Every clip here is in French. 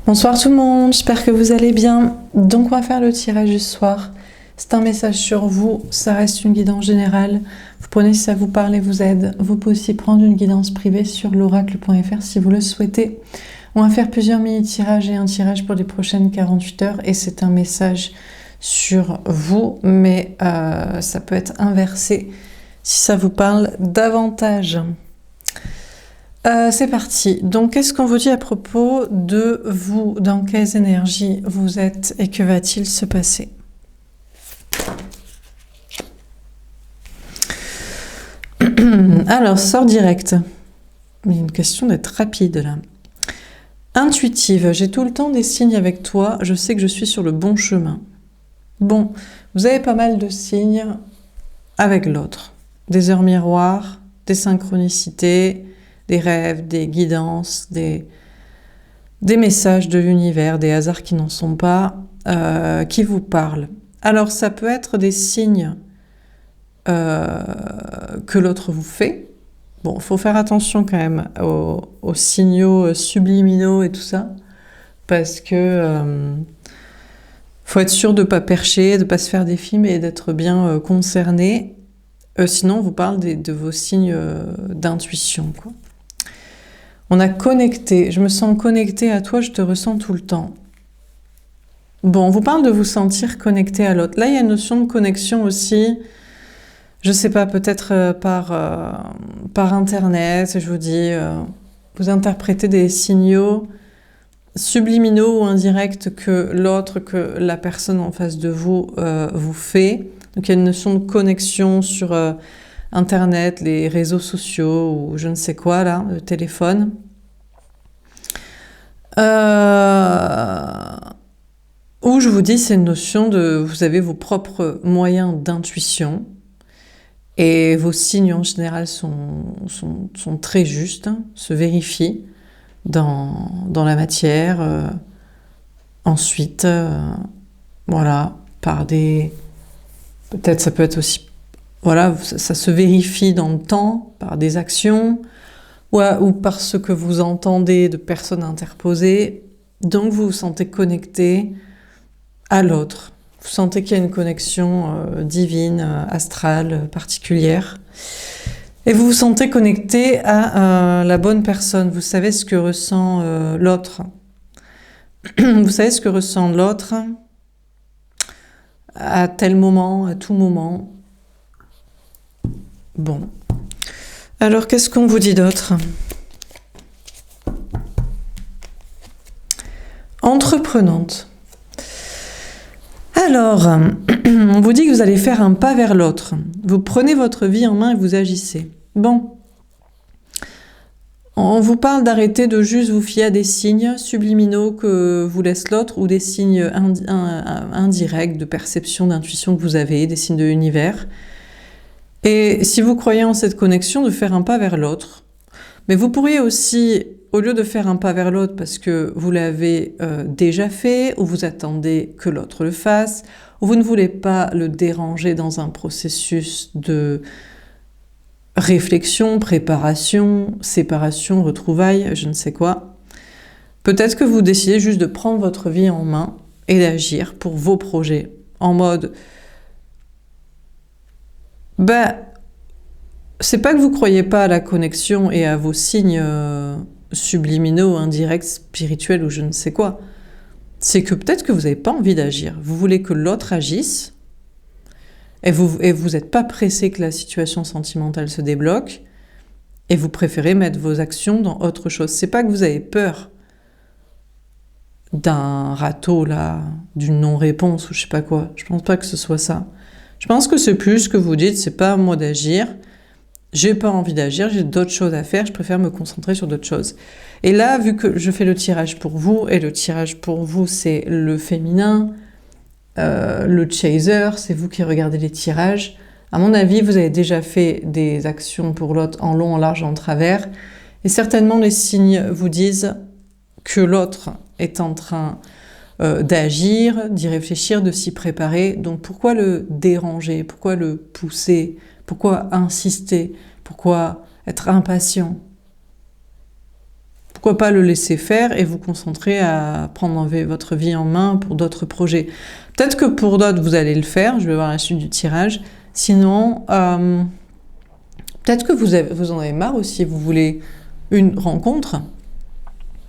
Bonsoir tout le monde, j'espère que vous allez bien. Donc on va faire le tirage du soir. C'est un message sur vous, ça reste une guidance générale. Vous prenez si ça vous parle et vous aide. Vous pouvez aussi prendre une guidance privée sur l'oracle.fr si vous le souhaitez. On va faire plusieurs mini-tirages et un tirage pour les prochaines 48 heures. Et c'est un message sur vous, mais ça peut être inversé si ça vous parle davantage. C'est parti. Donc, qu'est-ce qu'on vous dit à propos de vous? Dans quelles énergies vous êtes et que va-t-il se passer? Alors, sort direct. Il y a une question d'être rapide là. Intuitive. J'ai tout le temps des signes avec toi. Je sais que je suis sur le bon chemin. Bon, vous avez pas mal de signes avec l'autre. Des heures miroirs, des synchronicités, des rêves, des guidances, des messages de l'univers, des hasards qui n'en sont pas, qui vous parlent. Alors ça peut être des signes que l'autre vous fait. Bon, il faut faire attention quand même aux signaux subliminaux et tout ça, parce que faut être sûr de ne pas percher, de ne pas se faire des films et d'être bien concerné. Sinon, on vous parle de vos signes d'intuition, quoi. On a connecté. Je me sens connecté à toi, je te ressens tout le temps. Bon, on vous parle de vous sentir connecté à l'autre. Là, il y a une notion de connexion aussi. Je sais pas, peut-être par Internet, je vous dis, vous interprétez des signaux subliminaux ou indirects que l'autre, que la personne en face de vous vous fait. Donc, il y a une notion de connexion sur Internet, les réseaux sociaux ou je ne sais quoi, là, le téléphone. Où je vous dis, c'est une notion de... Vous avez vos propres moyens d'intuition et vos signes en général sont très justes, se vérifient dans la matière. Ensuite, voilà, par des... Peut-être ça peut être aussi... Voilà, ça se vérifie dans le temps, par des actions, ou par ce que vous entendez de personnes interposées. Donc vous vous sentez connecté à l'autre. Vous sentez qu'il y a une connexion divine, astrale, particulière. Et vous vous sentez connecté à la bonne personne. Vous savez ce que ressent l'autre. Vous savez ce que ressent l'autre à tel moment, à tout moment. Bon. Alors, qu'est-ce qu'on vous dit d'autre? Entreprenante. Alors, on vous dit que vous allez faire un pas vers l'autre. Vous prenez votre vie en main et vous agissez. Bon. On vous parle d'arrêter de juste vous fier à des signes subliminaux que vous laisse l'autre ou des signes indirects de perception, d'intuition que vous avez, des signes de l'univers. Et si vous croyez en cette connexion, de faire un pas vers l'autre. Mais vous pourriez aussi, au lieu de faire un pas vers l'autre parce que vous l'avez déjà fait, ou vous attendez que l'autre le fasse, ou vous ne voulez pas le déranger dans un processus de réflexion, préparation, séparation, retrouvailles, je ne sais quoi, peut-être que vous décidez juste de prendre votre vie en main et d'agir pour vos projets, en mode... c'est pas que vous croyez pas à la connexion et à vos signes subliminaux, indirects, spirituels ou je ne sais quoi. C'est que peut-être que vous n'avez pas envie d'agir. Vous voulez que l'autre agisse et vous n'êtes pas pressé que la situation sentimentale se débloque et vous préférez mettre vos actions dans autre chose. C'est pas que vous avez peur d'un râteau là, d'une non-réponse ou je sais pas quoi. Je pense pas que ce soit ça. Je pense que c'est plus que vous dites, c'est pas à moi d'agir, j'ai pas envie d'agir, j'ai d'autres choses à faire, je préfère me concentrer sur d'autres choses. Et là, vu que je fais le tirage pour vous, et le tirage pour vous, c'est le féminin, le chaser, c'est vous qui regardez les tirages. À mon avis, vous avez déjà fait des actions pour l'autre en long, en large, en travers, et certainement les signes vous disent que l'autre est en train d'agir, d'y réfléchir, de s'y préparer. Donc pourquoi le déranger? Pourquoi le pousser? Pourquoi insister? Pourquoi être impatient? pourquoi pas le laisser faire et vous concentrer à prendre votre vie en main pour d'autres projets. Peut-être que pour d'autres, vous allez le faire, je vais voir la suite du tirage. Sinon, peut-être que vous en avez marre aussi, vous voulez une rencontre.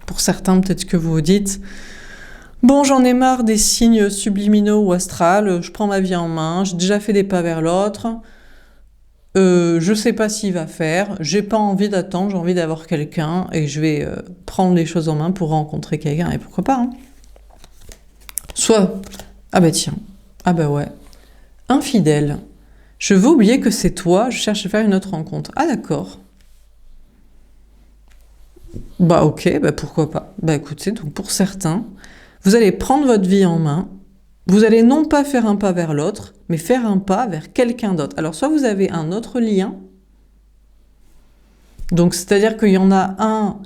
Pour certains, peut-être que vous vous dites « Bon, j'en ai marre des signes subliminaux ou astrales, je prends ma vie en main, j'ai déjà fait des pas vers l'autre. » je sais pas s'il va faire, j'ai pas envie d'attendre, j'ai envie d'avoir quelqu'un et je vais prendre les choses en main pour rencontrer quelqu'un et pourquoi pas. Hein. Soit, ah bah tiens, ah bah ouais, infidèle, je veux oublier que c'est toi, je cherche à faire une autre rencontre. Ah d'accord. Bah ok, bah pourquoi pas. Bah écoutez, donc pour certains, vous allez prendre votre vie en main. Vous allez non pas faire un pas vers l'autre, mais faire un pas vers quelqu'un d'autre. Alors, soit vous avez un autre lien, donc c'est-à-dire qu'il y en a un,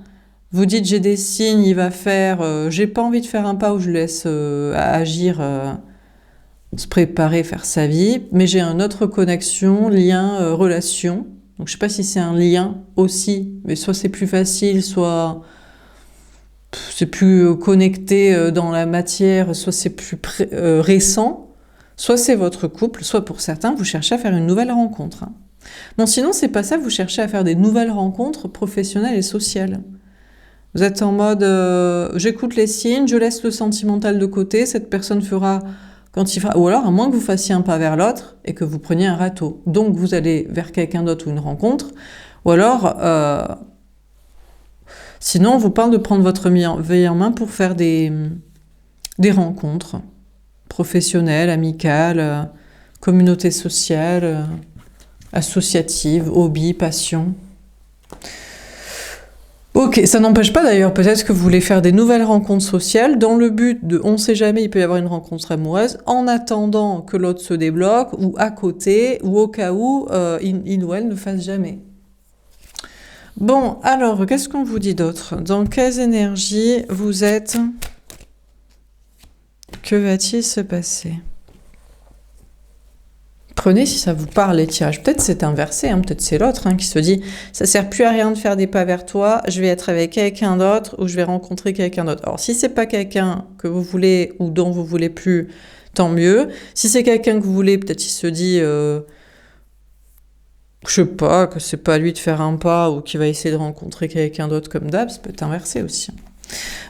vous dites j'ai des signes, il va faire, j'ai pas envie de faire un pas où je laisse agir, se préparer, faire sa vie, mais j'ai une autre connexion, lien, relation. Donc je sais pas si c'est un lien aussi, mais soit c'est plus facile, soit c'est plus connecté dans la matière, soit c'est plus récent, soit c'est votre couple, soit pour certains, vous cherchez à faire une nouvelle rencontre. Hein. Non, sinon, c'est pas ça, vous cherchez à faire des nouvelles rencontres professionnelles et sociales. Vous êtes en mode, j'écoute les signes, je laisse le sentimental de côté, cette personne fera quand il fera... Ou alors, à moins que vous fassiez un pas vers l'autre et que vous preniez un râteau. Donc, vous allez vers quelqu'un d'autre ou une rencontre, ou alors... Sinon, on vous parle de prendre votre vie en main pour faire des rencontres professionnelles, amicales, communautés sociales, associatives, hobbies, passions. Ok, ça n'empêche pas d'ailleurs, peut-être que vous voulez faire des nouvelles rencontres sociales dans le but de, on ne sait jamais, il peut y avoir une rencontre amoureuse, en attendant que l'autre se débloque, ou à côté, ou au cas où il ou elle ne fasse jamais. Bon, alors, qu'est-ce qu'on vous dit d'autre? Dans quelles énergies vous êtes? Que va-t-il se passer? Prenez si ça vous parle les tirages. Peut-être c'est inversé, hein, peut-être c'est l'autre qui se dit « ça sert plus à rien de faire des pas vers toi, je vais être avec quelqu'un d'autre ou je vais rencontrer quelqu'un d'autre ». Alors, si c'est pas quelqu'un que vous voulez ou dont vous voulez plus, tant mieux. Si c'est quelqu'un que vous voulez, peut-être il se dit... je sais pas, que c'est pas à lui de faire un pas ou qu'il va essayer de rencontrer quelqu'un d'autre comme d'hab, ça peut être inversé aussi.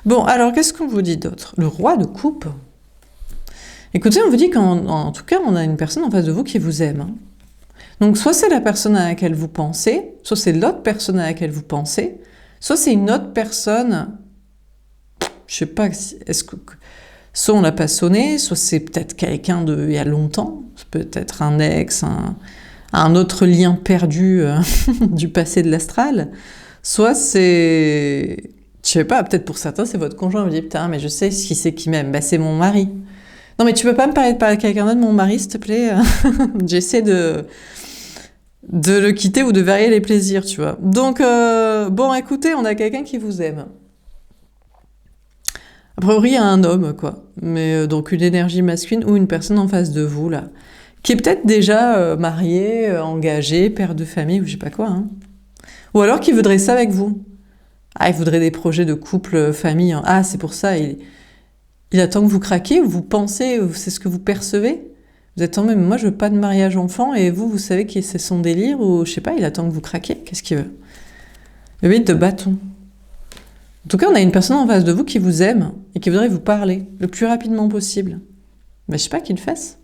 Bon, alors qu'est-ce qu'on vous dit d'autre? Le roi de coupe. Écoutez, on vous dit qu'en tout cas, on a une personne en face de vous qui vous aime. Hein. Donc, soit c'est la personne à laquelle vous pensez, soit c'est l'autre personne à laquelle vous pensez, soit c'est une autre personne, je sais pas, est-ce que... Soit on l'a pas sonné, soit c'est peut-être quelqu'un il y a longtemps, peut-être un ex, un autre lien perdu du passé de l'astral, soit c'est... Je sais pas, peut-être pour certains, c'est votre conjoint. Vous dites, putain, mais je sais qui c'est qui m'aime. Bah, c'est mon mari. Non, mais tu peux pas me parler de quelqu'un d'autre, mon mari, s'il te plaît. J'essaie de le quitter ou de varier les plaisirs, tu vois. Donc, bon, écoutez, on a quelqu'un qui vous aime. A priori, il y a un homme, quoi. Mais donc, une énergie masculine ou une personne en face de vous, là, qui est peut-être déjà marié, engagé, père de famille, ou je sais pas quoi. Hein. Ou alors qui voudrait ça avec vous. Ah, il voudrait des projets de couple, famille. Hein. Ah, c'est pour ça, il attend que vous craquiez, vous pensez, c'est ce que vous percevez. Vous êtes en même, moi je veux pas de mariage enfant, et vous savez que c'est son délire, ou je sais pas, il attend que vous craquiez, qu'est-ce qu'il veut? Le 8 de bâton. En tout cas, on a une personne en face de vous qui vous aime, et qui voudrait vous parler, le plus rapidement possible. Mais je sais pas qu'il le fasse.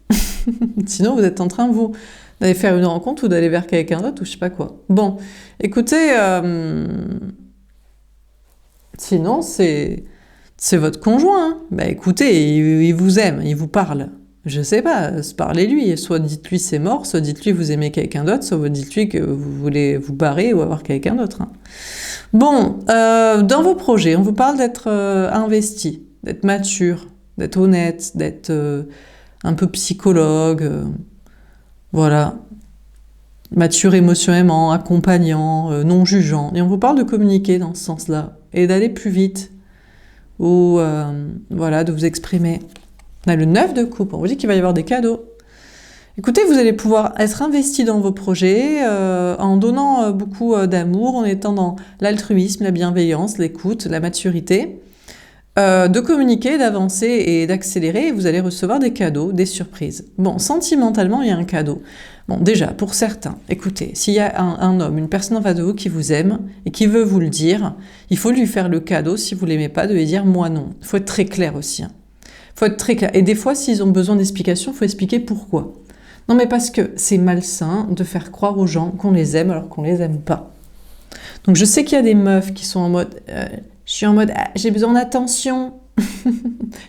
Sinon, vous êtes en train, vous, d'aller faire une rencontre, ou d'aller vers quelqu'un d'autre, ou je sais pas quoi. Bon, écoutez, sinon, c'est votre conjoint. Hein. Bah écoutez, il vous aime, il vous parle. Je sais pas, parlez-lui. Soit dites-lui c'est mort, soit dites-lui vous aimez quelqu'un d'autre, soit dites-lui que vous voulez vous barrer ou avoir quelqu'un d'autre. Hein. Bon, dans vos projets, on vous parle d'être investi, d'être mature, d'être honnête, d'être un peu psychologue, voilà. Mature émotionnellement, accompagnant, non jugeant. Et on vous parle de communiquer dans ce sens-là et d'aller plus vite. Ou voilà, de vous exprimer. On a le 9 de coupe, on vous dit qu'il va y avoir des cadeaux. Écoutez, vous allez pouvoir être investi dans vos projets en donnant beaucoup d'amour, en étant dans l'altruisme, la bienveillance, l'écoute, la maturité, de communiquer, d'avancer et d'accélérer, et vous allez recevoir des cadeaux, des surprises. Bon, sentimentalement, il y a un cadeau. Bon, déjà, pour certains, écoutez, s'il y a un homme, une personne en face de vous qui vous aime et qui veut vous le dire, il faut lui faire le cadeau, si vous l'aimez pas, de lui dire « moi non ». Il faut être très clair aussi. Faut être très clair. Et des fois, s'ils ont besoin d'explications, il faut expliquer pourquoi. Non, mais parce que c'est malsain de faire croire aux gens qu'on les aime alors qu'on les aime pas. Donc je sais qu'il y a des meufs qui sont en mode je suis en mode j'ai besoin d'attention,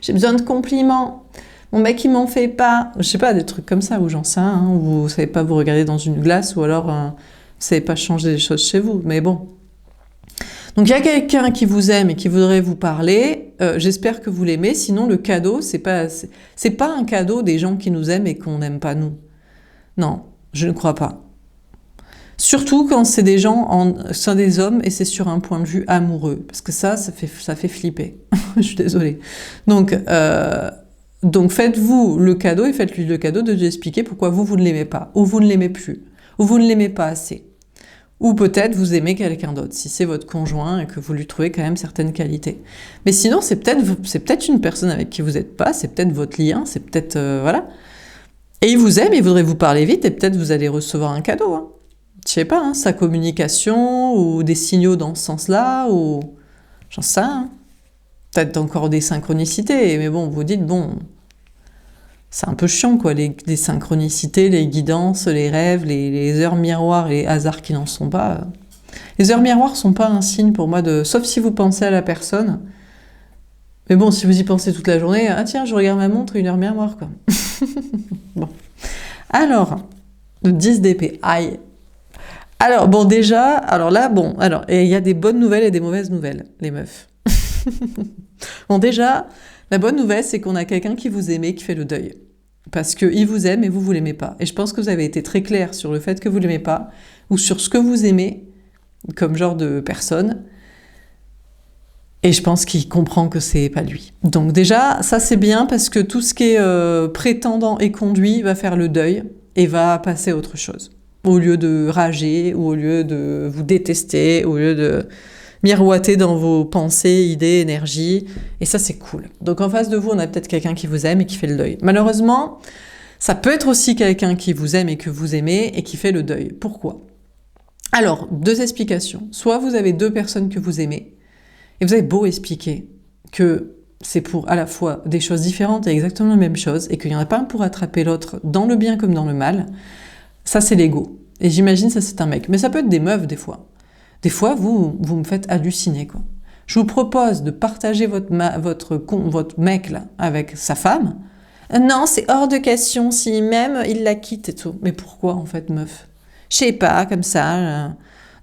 j'ai besoin de compliments, mon mec il m'en fait pas. Je sais pas, des trucs comme ça, ou j'en sais rien, où vous savez pas vous regarder dans une glace, ou alors vous savez pas changer les choses chez vous, mais bon. Donc il y a quelqu'un qui vous aime et qui voudrait vous parler, j'espère que vous l'aimez, sinon le cadeau, c'est pas un cadeau des gens qui nous aiment et qu'on n'aime pas nous. Non, je ne crois pas. Surtout quand c'est des gens, c'est des hommes et c'est sur un point de vue amoureux, parce que ça fait flipper. Je suis désolée. Donc faites-vous le cadeau et faites-lui le cadeau de lui expliquer pourquoi vous ne l'aimez pas, ou vous ne l'aimez plus, ou vous ne l'aimez pas assez. Ou peut-être vous aimez quelqu'un d'autre, si c'est votre conjoint et que vous lui trouvez quand même certaines qualités. Mais sinon, c'est peut-être une personne avec qui vous n'êtes pas, c'est peut-être votre lien, c'est peut-être... voilà. Et il vous aime, il voudrait vous parler vite, et peut-être vous allez recevoir un cadeau. Hein. Je sais pas, hein, sa communication, ou des signaux dans ce sens-là, ou... J'en sais rien. Hein. Peut-être encore des synchronicités, mais bon, vous dites, bon... C'est un peu chiant, quoi, les synchronicités, les guidances, les rêves, les heures miroirs, les hasards qui n'en sont pas. Les heures miroirs sont pas un signe pour moi de... Sauf si vous pensez à la personne. Mais bon, si vous y pensez toute la journée, ah tiens, je regarde ma montre, 1 heure miroir, quoi. Bon. Alors, le 10 d'épée, aïe. Alors, bon, déjà, alors là, bon, alors, il y a des bonnes nouvelles et des mauvaises nouvelles, les meufs. Bon, déjà, la bonne nouvelle, c'est qu'on a quelqu'un qui vous aime, qui fait le deuil. Parce qu'il vous aime et vous l'aimez pas. Et je pense que vous avez été très clair sur le fait que vous l'aimez pas, ou sur ce que vous aimez, comme genre de personne. Et je pense qu'il comprend que c'est pas lui. Donc déjà, ça c'est bien, parce que tout ce qui est prétendant et conduit va faire le deuil, et va passer à autre chose. Au lieu de rager, ou au lieu de vous détester, au lieu de... miroiter dans vos pensées, idées, énergies, et ça c'est cool. Donc en face de vous, on a peut-être quelqu'un qui vous aime et qui fait le deuil. Malheureusement, ça peut être aussi quelqu'un qui vous aime et que vous aimez et qui fait le deuil. Pourquoi ? Alors, 2 explications. Soit vous avez 2 personnes que vous aimez, et vous avez beau expliquer que c'est pour à la fois des choses différentes et exactement la même chose, et qu'il n'y en a pas un pour attraper l'autre dans le bien comme dans le mal, ça c'est l'ego. Et j'imagine ça c'est un mec. Mais ça peut être des meufs des fois. Des fois, vous me faites halluciner, quoi. Je vous propose de partager votre mec, là, avec sa femme. Non, c'est hors de question, s'il m'aime, il la quitte et tout. Mais pourquoi, en fait, meuf ? Je sais pas, comme ça.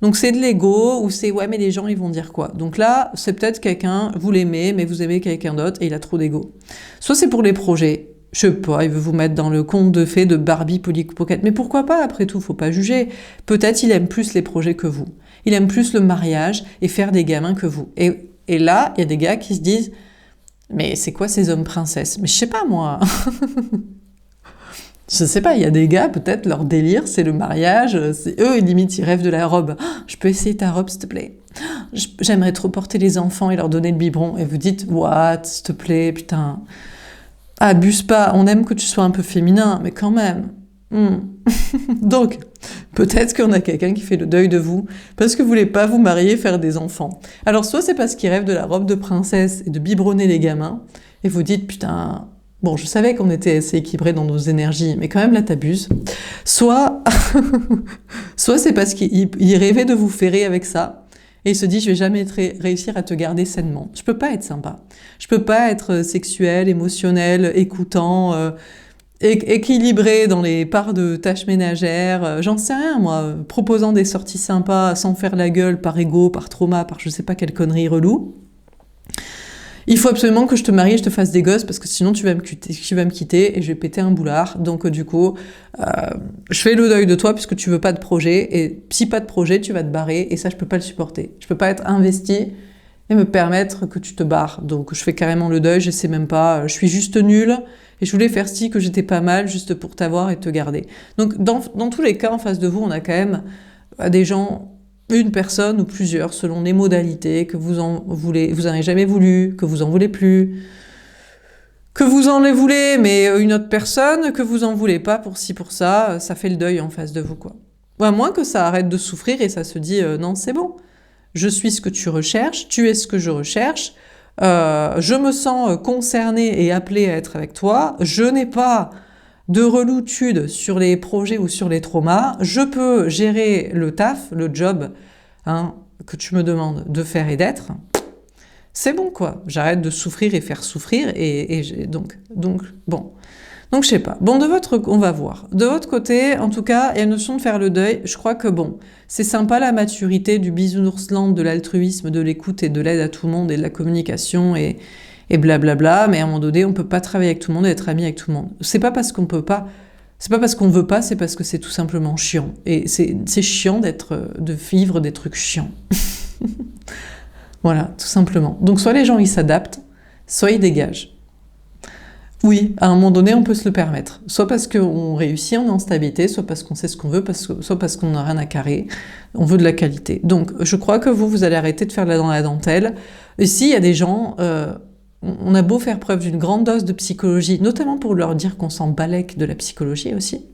Donc c'est de l'ego, ou c'est, ouais, mais les gens, ils vont dire quoi ? Donc là, c'est peut-être quelqu'un, vous l'aimez, mais vous aimez quelqu'un d'autre, et il a trop d'ego. Soit c'est pour les projets. Je sais pas, il veut vous mettre dans le conte de fées de Barbie Polly Pocket. Mais pourquoi pas, après tout, faut pas juger. Peut-être il aime plus les projets que vous. Il aime plus le mariage et faire des gamins que vous. Et là, il y a des gars qui se disent « Mais c'est quoi ces hommes princesses ?» Mais je sais pas, moi. Je sais pas, il y a des gars, peut-être, leur délire, c'est le mariage. C'est eux, limite, ils rêvent de la robe. Oh, « Je peux essayer ta robe, s'il te plaît ? J'aimerais trop porter les enfants et leur donner le biberon. » Et vous dites « What, s'il te plaît, putain. Abuse pas, on aime que tu sois un peu féminin, mais quand même. » Donc, peut-être qu'on a quelqu'un qui fait le deuil de vous parce que vous voulez pas vous marier et faire des enfants. Alors soit c'est parce qu'il rêve de la robe de princesse et de biberonner les gamins, et vous dites putain, bon je savais qu'on était assez équilibrés dans nos énergies, mais quand même là t'abuses. Soit c'est parce qu'il rêvait de vous ferrer avec ça, et il se dit je vais jamais réussir à te garder sainement. Je peux pas être sympa, je peux pas être sexuel, émotionnel, écoutant, équilibré dans les parts de tâches ménagères, j'en sais rien moi, proposant des sorties sympas sans faire la gueule par ego, par trauma, par je sais pas quelle connerie relou. Il faut absolument que je te marie et je te fasse des gosses parce que sinon tu vas me quitter et je vais péter un boulard. Donc du coup, je fais le deuil de toi puisque tu veux pas de projet, et si pas de projet, tu vas te barrer, et ça je peux pas le supporter. Je peux pas être investie et me permettre que tu te barres. Donc je fais carrément le deuil, je sais même pas, je suis juste nulle, et je voulais faire ci, que j'étais pas mal, juste pour t'avoir et te garder. Donc dans tous les cas, en face de vous, on a quand même des gens, une personne ou plusieurs, selon les modalités, que vous en voulez, vous en avez jamais voulu, que vous en voulez plus, que vous en les voulez, mais une autre personne, que vous en voulez pas pour ci, pour ça, ça fait le deuil en face de vous, quoi. À moins que ça arrête de souffrir et ça se dit non, c'est bon. Je suis ce que tu recherches, tu es ce que je recherche, je me sens concernée et appelée à être avec toi, je n'ai pas de reloutude sur les projets ou sur les traumas, je peux gérer le taf, le job hein, que tu me demandes de faire et d'être. C'est bon quoi, j'arrête de souffrir et faire souffrir donc bon. Donc je sais pas. Bon, on va voir. De votre côté, en tout cas, il y a une notion de faire le deuil. Je crois que bon, c'est sympa la maturité du bisounoursland, de l'altruisme, de l'écoute et de l'aide à tout le monde et de la communication et blablabla. Mais à un moment donné, on peut pas travailler avec tout le monde et être ami avec tout le monde. C'est pas parce qu'on peut pas, c'est pas parce qu'on veut pas, c'est parce que c'est tout simplement chiant. Et c'est chiant de vivre des trucs chiants. Voilà, tout simplement. Donc soit les gens ils s'adaptent, soit ils dégagent. Oui, à un moment donné, on peut se le permettre. Soit parce qu'on réussit, on est en stabilité, soit parce qu'on sait ce qu'on veut, soit parce qu'on n'a rien à carrer, on veut de la qualité. Donc, je crois que vous allez arrêter de faire dans la dentelle. Et s'il y a des gens, on a beau faire preuve d'une grande dose de psychologie, notamment pour leur dire qu'on s'en balèque de la psychologie aussi,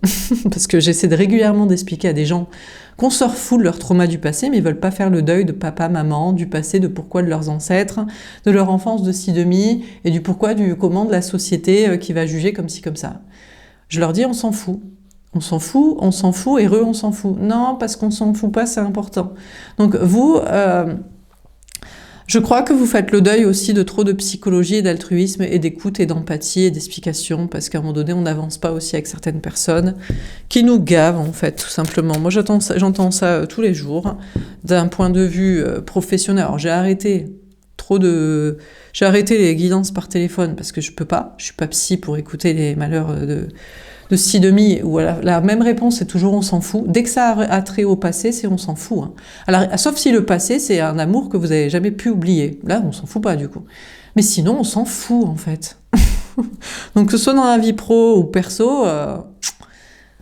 parce que j'essaie régulièrement d'expliquer à des gens qu'on se refout de leur trauma du passé, mais ils veulent pas faire le deuil de papa, maman, du passé, de pourquoi de leurs ancêtres, de leur enfance de ci, demi, et du pourquoi, du comment de la société qui va juger comme ci, comme ça. Je leur dis, on s'en fout. On s'en fout, et eux, on s'en fout. Non, parce qu'on s'en fout pas, c'est important. Donc vous, je crois que vous faites le deuil aussi de trop de psychologie et d'altruisme et d'écoute et d'empathie et d'explication, parce qu'à un moment donné, on n'avance pas aussi avec certaines personnes qui nous gavent, en fait, tout simplement. Moi, j'entends ça tous les jours, d'un point de vue professionnel. Alors, j'ai arrêté les guidances par téléphone, parce que je peux pas, je suis pas psy pour écouter les malheurs de ci demi, où la même réponse c'est toujours on s'en fout. Dès que ça a trait au passé, c'est on s'en fout. Hein. Alors, sauf si le passé c'est un amour que vous avez jamais pu oublier. Là, on s'en fout pas du coup. Mais sinon, on s'en fout en fait. Donc que ce soit dans la vie pro ou perso,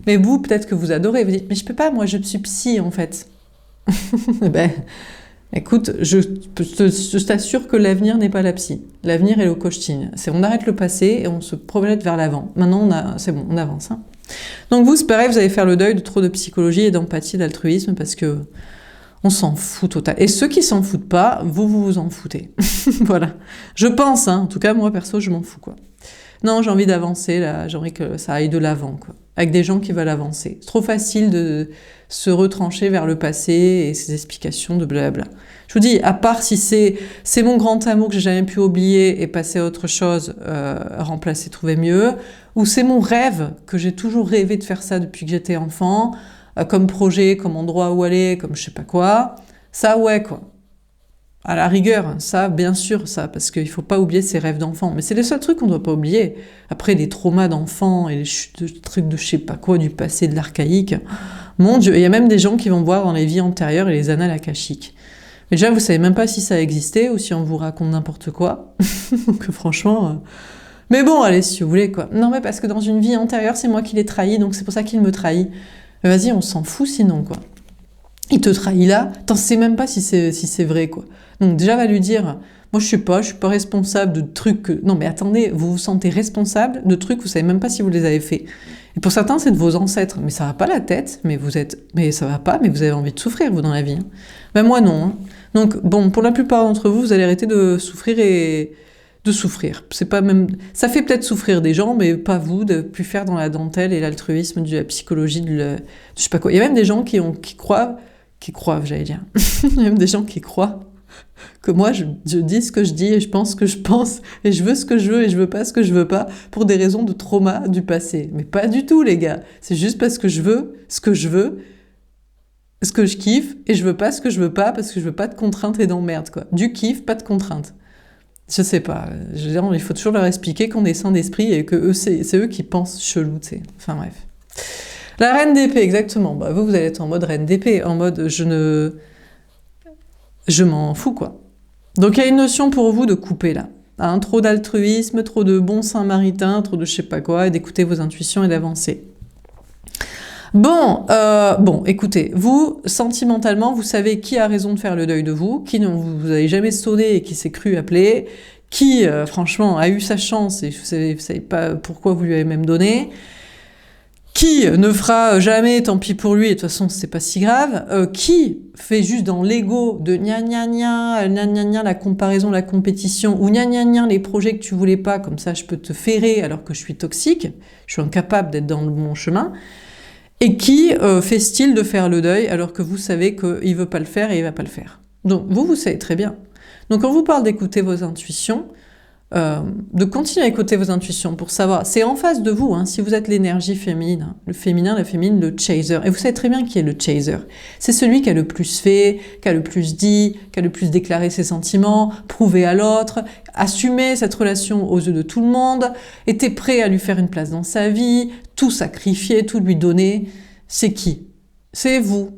mais vous, peut-être que vous adorez. Vous dites, mais je peux pas, moi je suis psy en fait. Ben, écoute, je t'assure que l'avenir n'est pas la psy. L'avenir est le coaching. C'est on arrête le passé et on se projette vers l'avant. Maintenant, c'est bon, on avance. Hein. Donc vous, c'est pareil, vous allez faire le deuil de trop de psychologie et d'empathie, d'altruisme, parce que on s'en fout total. Et ceux qui s'en foutent pas, vous en foutez. Voilà. Je pense, hein. En tout cas, moi, perso, je m'en fous, quoi. Non, j'ai envie d'avancer, là. J'ai envie que ça aille de l'avant, quoi. Avec des gens qui veulent avancer. C'est trop facile de se retrancher vers le passé et ses explications de blabla. Je vous dis, à part si c'est mon grand amour que j'ai jamais pu oublier et passer à autre chose, remplacer, trouver mieux, ou c'est mon rêve, que j'ai toujours rêvé de faire ça depuis que j'étais enfant, comme projet, comme endroit où aller, comme je sais pas quoi, ça ouais quoi. À la rigueur, ça, bien sûr, ça, parce qu'il faut pas oublier ses rêves d'enfant. Mais c'est le seul truc qu'on doit pas oublier. Après, les traumas d'enfant et les trucs de je sais pas quoi, du passé, de l'archaïque. Mon Dieu, il y a même des gens qui vont voir dans les vies antérieures et les annales akashiques. Mais déjà, vous savez même pas si ça existait ou si on vous raconte n'importe quoi. Donc franchement... Mais bon, allez, si vous voulez, quoi. Non, mais parce que dans une vie antérieure, c'est moi qui l'ai trahi, donc c'est pour ça qu'il me trahit. Mais vas-y, on s'en fout sinon, quoi. Il te trahit là, t'en sais même pas si c'est vrai, quoi. Donc déjà, va lui dire, moi je suis pas responsable de trucs que... Non mais attendez, vous vous sentez responsable de trucs, vous savez même pas si vous les avez faits. Et pour certains, c'est de vos ancêtres, mais ça va pas la tête, mais ça va pas, mais vous avez envie de souffrir, vous, dans la vie. Hein. Ben moi, non. Hein. Donc, bon, pour la plupart d'entre vous, vous allez arrêter de souffrir et... de souffrir. C'est pas même... Ça fait peut-être souffrir des gens, mais pas vous, de plus faire dans la dentelle et l'altruisme, de la psychologie, je sais pas quoi. Il y a même des gens qui croient, j'allais dire. Il y a même des gens qui croient que moi, je dis ce que je dis et je pense ce que je pense et je veux ce que je veux et je veux pas ce que je veux pas pour des raisons de trauma du passé. Mais pas du tout, les gars. C'est juste parce que je veux ce que je veux, ce que je kiffe et je veux pas ce que je veux pas parce que je veux pas de contraintes et d'emmerdes, quoi. Du kiff, pas de contraintes. Je sais pas. Je veux dire, il faut toujours leur expliquer qu'on est sain d'esprit et que eux, c'est eux qui pensent chelou, tu sais. Enfin bref. La reine d'épée, exactement. Bah, vous allez être en mode reine d'épée, en mode je m'en fous, quoi. Donc il y a une notion pour vous de couper là. Hein, trop d'altruisme, trop de bon Saint-Maritain, trop de je sais pas quoi, et d'écouter vos intuitions et d'avancer. Bon, écoutez, vous, sentimentalement, vous savez qui a raison de faire le deuil de vous, qui ne vous avez jamais sonné et qui s'est cru appeler, qui, franchement, a eu sa chance et vous savez pas pourquoi vous lui avez même donné, qui ne fera jamais, tant pis pour lui, et de toute façon, c'est pas si grave, qui fait juste dans l'ego de gna gna gna, gna gna gna, la comparaison, la compétition, ou gna gna gna, les projets que tu voulais pas, comme ça je peux te ferrer alors que je suis toxique, je suis incapable d'être dans le bon chemin, et qui fait style de faire le deuil alors que vous savez qu'il veut pas le faire et il va pas le faire. Donc vous savez très bien. Donc quand on vous parle d'écouter vos intuitions, de continuer à écouter vos intuitions pour savoir, c'est en face de vous, hein, si vous êtes l'énergie féminine, hein, le féminin, la féminine, le chaser, et vous savez très bien qui est le chaser. C'est celui qui a le plus fait, qui a le plus dit, qui a le plus déclaré ses sentiments, prouvé à l'autre, assumé cette relation aux yeux de tout le monde, était prêt à lui faire une place dans sa vie, tout sacrifier, tout lui donner. C'est qui? C'est vous.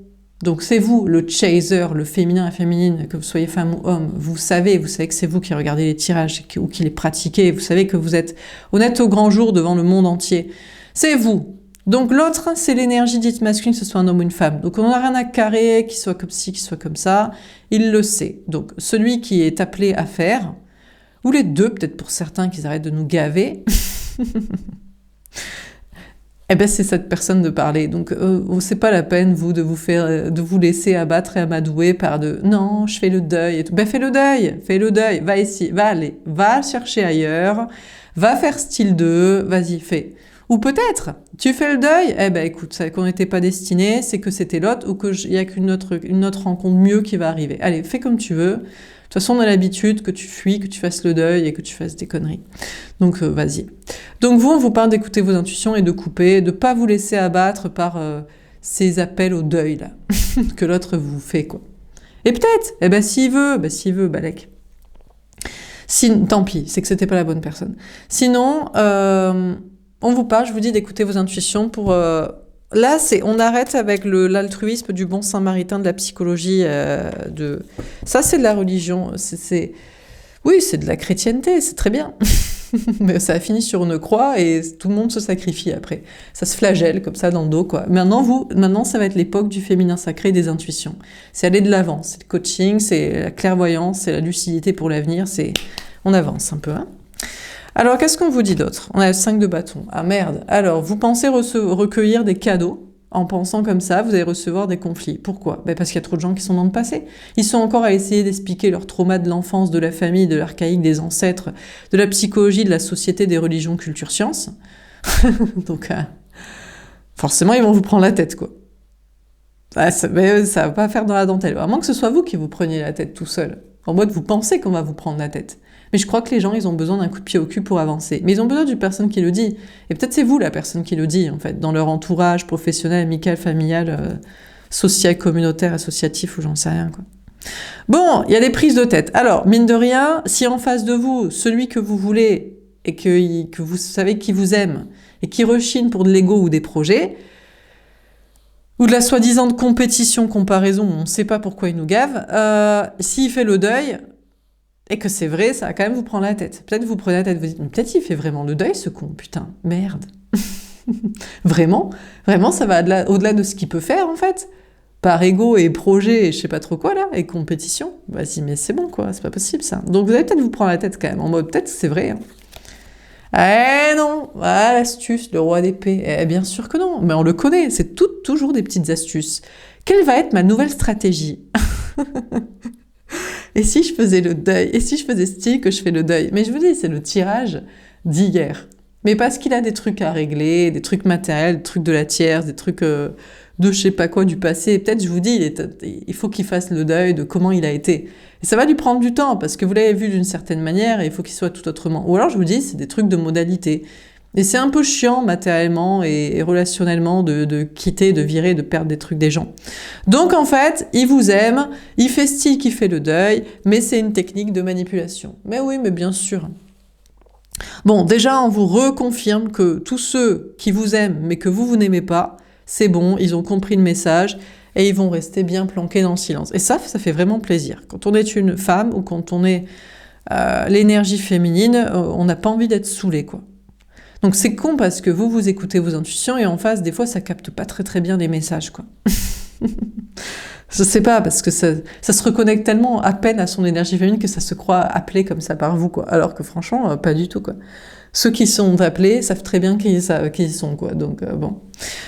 Donc c'est vous, le chaser, le féminin, la féminine, que vous soyez femme ou homme, vous savez que c'est vous qui regardez les tirages ou qui les pratiquez, vous savez que vous êtes honnête au grand jour devant le monde entier. C'est vous. Donc l'autre, c'est l'énergie dite masculine, que ce soit un homme ou une femme. Donc on n'a rien à carrer, qu'il soit comme ci, qu'il soit comme ça, il le sait. Donc celui qui est appelé à faire, ou les deux, peut-être pour certains qu'ils arrêtent de nous gaver, eh ben c'est cette personne de parler. Donc c'est pas la peine vous de vous laisser abattre et amadouer par de non, je fais le deuil et tout. Ben fais le deuil, va ici, va chercher ailleurs, va faire style 2, vas-y, fais. Ou peut-être, tu fais le deuil, eh ben écoute, c'est qu'on n'était pas destiné, c'est que c'était l'autre ou qu'il y a une autre rencontre mieux qui va arriver. Allez, fais comme tu veux. De toute façon, on a l'habitude que tu fuis, que tu fasses le deuil et que tu fasses des conneries. Donc, vas-y. Donc, vous, on vous parle d'écouter vos intuitions et de couper, de pas vous laisser abattre par ces appels au deuil, là, que l'autre vous fait, quoi. Et peut-être, eh ben, s'il veut, balèque. Tant pis, c'est que c'était pas la bonne personne. Sinon, on vous parle, je vous dis d'écouter vos intuitions pour... Là, on arrête avec l'altruisme du bon Saint-Maritain de la psychologie. Ça, c'est de la religion. Oui, c'est de la chrétienté, c'est très bien. Mais ça a fini sur une croix et tout le monde se sacrifie après. Ça se flagelle comme ça dans le dos, quoi. Maintenant, ça va être l'époque du féminin sacré et des intuitions. C'est aller de l'avant. C'est le coaching, c'est la clairvoyance, c'est la lucidité pour l'avenir. On avance un peu, hein. Alors, qu'est-ce qu'on vous dit d'autre? On a le 5 de bâton. Ah merde. Alors, vous pensez recueillir des cadeaux. En pensant comme ça, vous allez recevoir des conflits. Pourquoi? Parce qu'il y a trop de gens qui sont dans le passé. Ils sont encore à essayer d'expliquer leur trauma de l'enfance, de la famille, de l'archaïque, des ancêtres, de la psychologie, de la société, des religions, culture, sciences. Donc, forcément, ils vont vous prendre la tête, quoi. Mais ça va pas faire dans la dentelle. À moins que ce soit vous qui vous preniez la tête tout seul. En mode, vous pensez qu'on va vous prendre la tête. Mais je crois que les gens, ils ont besoin d'un coup de pied au cul pour avancer. Mais ils ont besoin d'une personne qui le dit. Et peut-être c'est vous la personne qui le dit, en fait, dans leur entourage professionnel, amical, familial, social, communautaire, associatif, ou j'en sais rien, quoi. Bon, il y a des prises de tête. Alors, mine de rien, si en face de vous, celui que vous voulez et que vous savez qui vous aime et qui rechigne pour de l'ego ou des projets, ou de la soi-disant compétition, comparaison, on ne sait pas pourquoi il nous gave, s'il fait le deuil... Et que c'est vrai, ça va quand même vous prendre la tête. Peut-être vous prenez la tête, vous dites, mais peut-être il fait vraiment le deuil, ce con, putain, merde. Vraiment, ça va au-delà de ce qu'il peut faire, en fait. Par ego et projet et je sais pas trop quoi, là, et compétition. Vas-y, mais c'est bon, quoi, c'est pas possible, ça. Donc vous allez peut-être vous prendre la tête, quand même, en mode, peut-être c'est vrai, hein. Eh non, ah, l'astuce, le roi d'épée. Eh bien sûr que non, mais on le connaît, c'est toujours des petites astuces. Quelle va être ma nouvelle stratégie? Et si je faisais le deuil? Et si je faisais style que je fais le deuil? Mais je vous dis, c'est le tirage d'hier. Mais parce qu'il a des trucs à régler, des trucs matériels, des trucs de la tierce, des trucs de je sais pas quoi du passé. Peut-être, je vous dis, il faut qu'il fasse le deuil de comment il a été. Et ça va lui prendre du temps, parce que vous l'avez vu d'une certaine manière, et il faut qu'il soit tout autrement. Ou alors, je vous dis, c'est des trucs de modalité. Et c'est un peu chiant matériellement et relationnellement de quitter, de virer, de perdre des trucs des gens. Donc en fait, il vous aime, il fait style qu'il fait le deuil, mais c'est une technique de manipulation. Mais oui, mais bien sûr. Bon, déjà, on vous reconfirme que tous ceux qui vous aiment, mais que vous n'aimez pas, c'est bon, ils ont compris le message. et ils vont rester bien planqués dans le silence. Et ça fait vraiment plaisir. Quand on est une femme ou quand on est l'énergie féminine, on n'a pas envie d'être saoulé, quoi. Donc c'est con parce que vous écoutez vos intuitions et en face, des fois, ça capte pas très très bien les messages, quoi. Je sais pas, parce que ça se reconnecte tellement à peine à son énergie féminine que ça se croit appelé comme ça par vous, quoi. Alors que franchement, pas du tout, quoi. Ceux qui sont appelés savent très bien qui ils sont, quoi. Donc, bon.